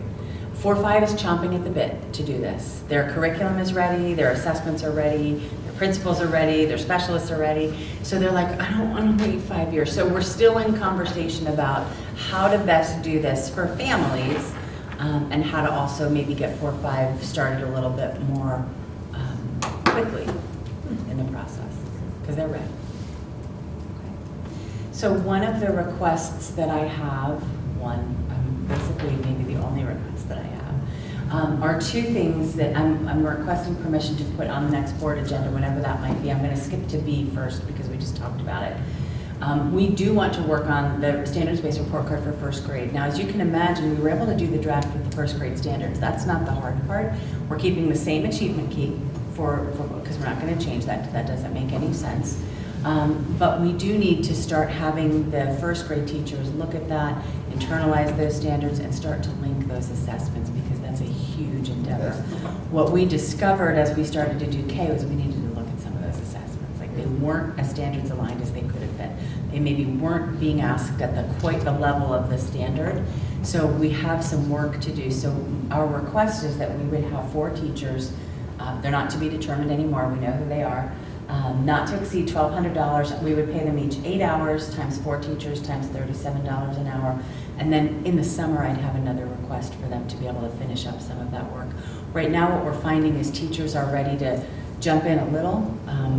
4, 5 is chomping at the bit to do this. Their curriculum is ready, their assessments are ready, their principals are ready, their specialists are ready. So they're like, I don't want to wait 5 years. So we're still in conversation about how to best do this for families, and how to also maybe get 4 or 5 started a little bit more quickly in the process, because they're ready. So one of the requests that I have, basically maybe the only request that I have, are 2 things that I'm requesting permission to put on the next board agenda, whenever that might be. I'm going to skip to B first because we just talked about it. We do want to work on the standards-based report card for first grade. Now, as you can imagine, we were able to do the draft with the first grade standards. That's not the hard part. We're keeping the same achievement key because we're not going to change that. That doesn't make any sense. But we do need to start having the first grade teachers look at that, internalize those standards, and start to link those assessments, because that's a huge endeavor. What we discovered as we started to do K was we needed to look at some of those assessments. Like, they weren't as standards aligned as they could have been. They maybe weren't being asked at quite the level of the standard. So we have some work to do. So our request is that we would have 4 teachers. They're not to be determined anymore. We know who they are. Not to exceed $1,200. We would pay them each 8 hours times 4 teachers times $37 an hour. And then in the summer, I'd have another request for them to be able to finish up some of that work. Right now, what we're finding is teachers are ready to jump in a little,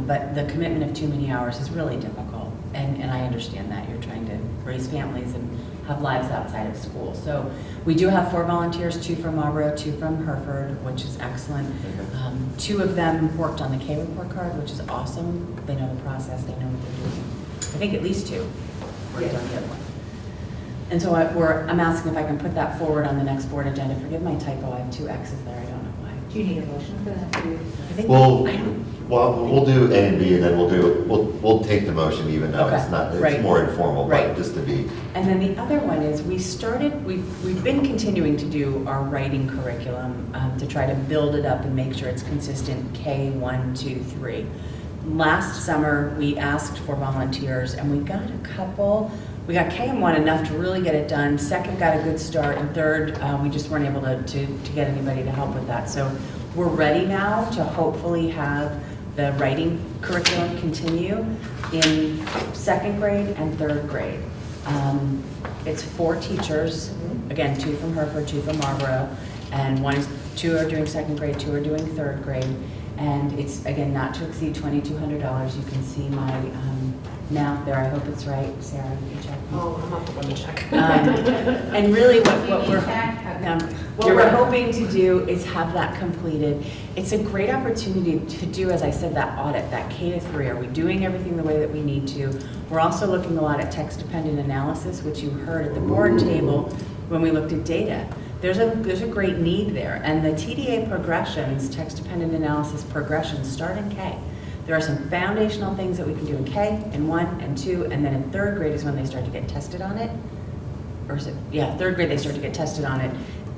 but the commitment of too many hours is really difficult. And I understand that. You're trying to raise families and have lives outside of school. So we do have 4 volunteers, 2 from Marlboro, 2 from Hereford, which is excellent. 2 of them worked on the K report card, which is awesome. They know the process, they know what they're doing. I think at least 2 worked on the other one. And so I'm asking if I can put that forward on the next board agenda. Forgive my typo, I have 2 X's there, I don't know why. Do you need a motion for that? I think We'll do A and B, and then we'll take the motion, even though it's Okay, not, right. it's more informal, Right. but just to be. And then the other one is we've been continuing to do our writing curriculum to try to build it up and make sure it's consistent K1, 2, 3. Last summer, we asked for volunteers, and we got a couple. We got K1 enough to really get it done. Second got a good start, and third, we just weren't able to get anybody to help with that. So we're ready now to hopefully have the writing curriculum continue in 2nd grade and 3rd grade. It's 4 teachers, again, 2 from Hereford, 2 from Marlboro, and 2 are doing 2nd grade, 2 are doing 3rd grade. And it's, again, not to exceed $2,200. You can see my math there. I hope it's right. Sarah, you check. Oh, I'm not the one to check. And really what we're You're hoping to do is have that completed. It's a great opportunity to do, as I said, that audit, that K-3. Are we doing everything the way that we need to? We're also looking a lot at text-dependent analysis, which you heard at the board table when we looked at data. There's a great need there. And the TDA progressions, text-dependent analysis progressions, start in K. There are some foundational things that we can do in K, and 1 and 2, and then in 3rd grade is when they start to get tested on it. Or is it, yeah, 3rd grade they start to get tested on it,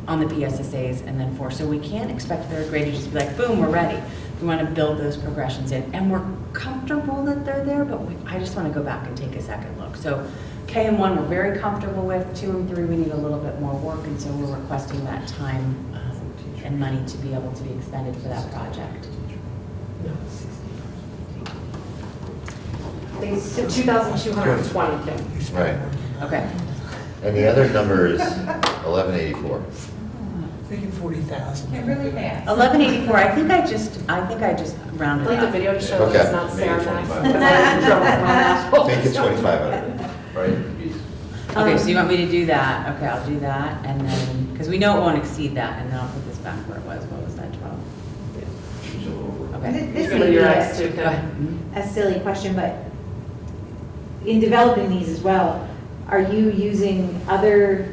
on the PSSAs, and then 4. So we can't expect 3rd grade to just be like, boom, we're ready. We want to build those progressions in. And we're comfortable that they're there, but I just want to go back and take a second look. So K and 1 we're very comfortable with. 2 and 3 we need a little bit more work, and so we're requesting that time and money to be able to be expended for that project. I think it's 2,220, Kim. Right. Okay. And the other number is 1184. Thinking 40,000. They're really fast. 1184. I think I just I'd rounded like the up. video to show Okay. it's not Sarah Maybe math. Make it 2,500. Right? Okay, so you want me to do that? Okay, I'll do that, and then, because we know it won't exceed that, and then I'll put this back where it was. What was that, 12? Okay. This Give may it be your a X too, Go ahead. Kim. Mhm. a silly question, but in developing these as well, are you using other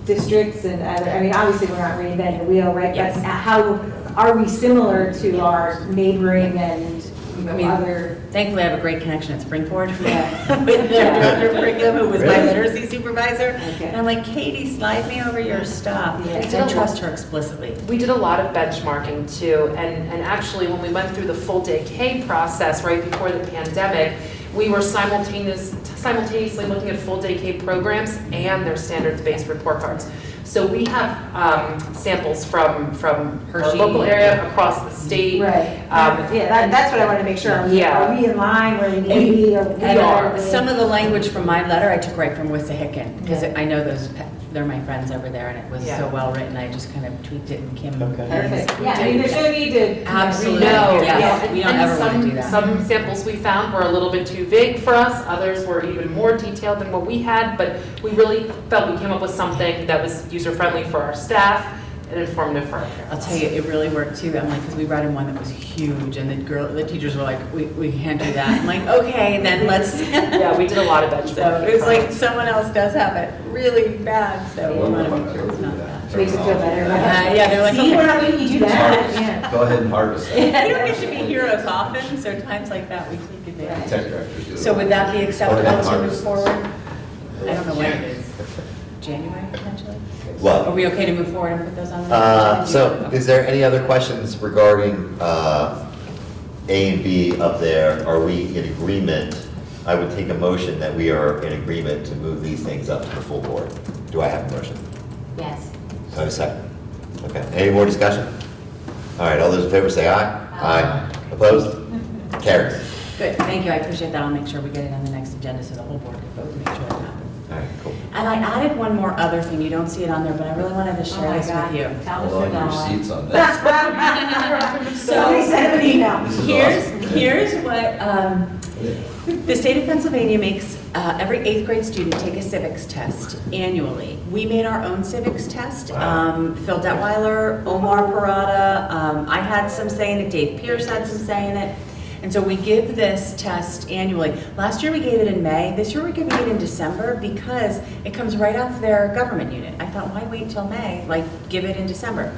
districts and other, I mean, obviously, we're not reinventing the wheel, right? Yes. But how, are we similar to our neighboring and, you I know, mean, other? Thankfully, I have a great connection at Springford Yeah. with their director of curriculum, who was my Really? literacy supervisor. Okay. And I'm like, Katie, slide me over your stuff. Yeah. And I trust her explicitly. We did a lot of benchmarking too, and actually, when we went through the full day K process right before the pandemic, we were simultaneously looking at full day K programs and their standards-based report cards. So we have samples from our Hershey. local area, across the state. Right. Um, Yeah, that's what I wanted to make sure. Yeah. Are we in line where we need to be? Or We are. Some of the language from my letter I took right from Wissahickon, because I know they're my friends over there, and it was Yeah. so well written, I just kind of tweaked it, and Kim. Okay. Perfect. Yeah, I mean, there's no need to. Absolutely. No, Yeah, yeah, we don't and ever wanna some- do that. Some samples we found were a little bit too vague for us, others were even more detailed than what we had, but we really felt we came up with something that was user-friendly for our staff and informative for our parents. I'll tell you, it really worked too, Emily, because we brought in one that was huge, and the teachers were like, we can't do that. I'm like, okay, then let's. Yeah, we did a lot of benchmarking. So it was like someone else does have it really bad, so we Well, want to we'll make sure it's not that. Makes it feel better. Yeah, they're like, See, okay. we're not making you do that. Yeah. Go ahead and harvest We that. don't get to be heroes often, so times like that, we take advantage. Tech directors do it. So would that be acceptable Okay, as we move harvest. forward? I don't know when it is. January, potentially? What? Are we okay to move forward and put those on the? So, Okay. is there any other questions regarding A and B up there? Are we in agreement? I would take a motion that we are in agreement to move these things up to the full board. Do I have a motion? Yes. Do I have a second? Okay, any more discussion? All right, all those in favor say aye. Aye. Opposed? Carries. Good, thank you, I appreciate that, I'll make sure we get it on the next agenda so the whole board can vote and make sure it happens. All right, cool. And I added one more other thing, you don't see it on there, but I really wanted to share this with you. Tell Hold Mr. on your Dahl. seats on that. Somebody send an email. Here's what, the state of Pennsylvania makes every 8th grade student take a civics test annually. We made our own civics test. Phil Detweiler, Omar Parada, I had some say in it, Dave Pierce had some say in it. And so we give this test annually. Last year we gave it in May. This year we're giving it in December because it comes right off their government unit. I thought, why wait till May? Like, give it in December.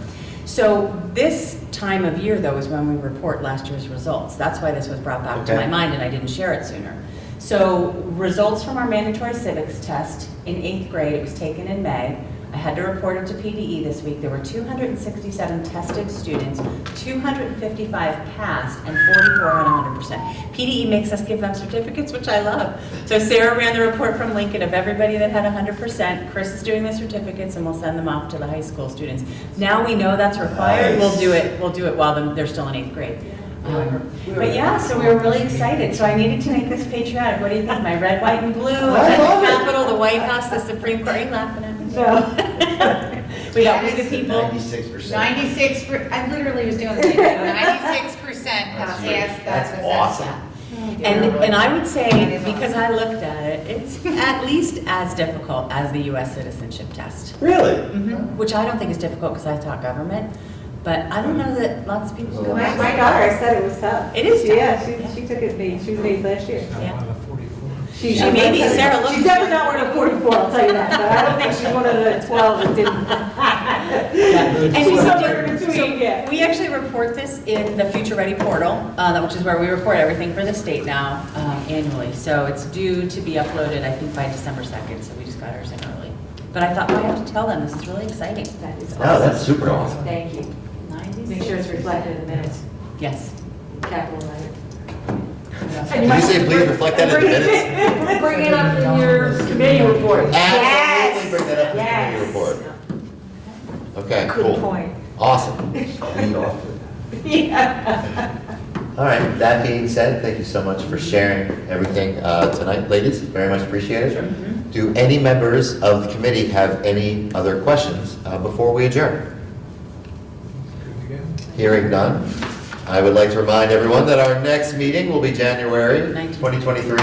So this time of year, though, is when we report last year's results. That's why this was brought back to Okay. my mind, and I didn't share it sooner. So results from our mandatory civics test in 8th grade, it was taken in May. I had to report it to PDE this week. There were 267 tested students, 255 passed, and 44 had 100%. PDE makes us give them certificates, which I love. So Sarah ran the report from Lincoln of everybody that had 100%. Chris is doing the certificates, and we'll send them off to the high school students. Now we know that's required. Nice. We'll do it while they're still in 8th grade. But yeah, so we were really excited. So I needed to make this patriotic. What do you think? My red, white, and blue, and love the it. Capitol, the White House, the Supreme Court. Are you laughing at me? No. We got We the people. 96%. 96, I literally was doing the same thing, 96% have passed. That's awesome. And I would say, because I looked at it, it's at least as difficult as the U.S. citizenship test. Really? Which I don't think is difficult because I taught government, but I don't know that lots of people. My daughter said it was tough. It is tough. Yeah, she took it, she was made last year. I'm Yeah. on a 44. She may be, Sarah, look. She's definitely not one of 44, I'll tell you that, but I don't think she's one of the 12 that didn't. And She's we somewhere in do- between, yeah. We actually report this in the Future Ready portal, which is where we report everything for the state now annually. So it's due to be uploaded, I think, by December 2nd, so we just got ours in early. But I thought, well, I have to tell them, this is really exciting. That is No, that's super awesome. Thank you. 96. Make sure it's reflected in the minutes, Yes. capital letter. Did you say please reflect that in the minutes? Bring it up in your committee report. Absolutely bring that up in the Yes. committee report. Okay, Good cool. point. Awesome. Lead off with Yeah. All right, that being said, thank you so much for sharing everything tonight, ladies. Very much appreciated. Do any members of the committee have any other questions before we adjourn? Good to go. Hearing none, I would like to remind everyone that our next meeting will be January 19th. 2023,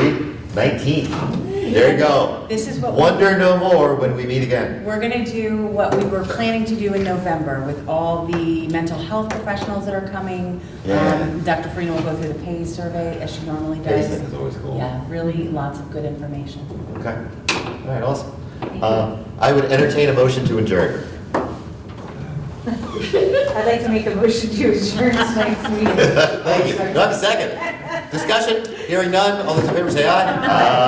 19th. There you go. This is what Wonder no more when we meet again. we're going to do what we were planning to do in November with all the mental health professionals that are coming. Yeah. Dr. Farina will go through the PACE survey as she normally PACE does. thing is always cool. Yeah, really lots of good information. Okay. All right, awesome. I would entertain a motion to adjourn. I'd like to make a motion to adjourn tonight's meeting. Thank you. Do I have a second? Discussion? Hearing none. All those in favor say aye.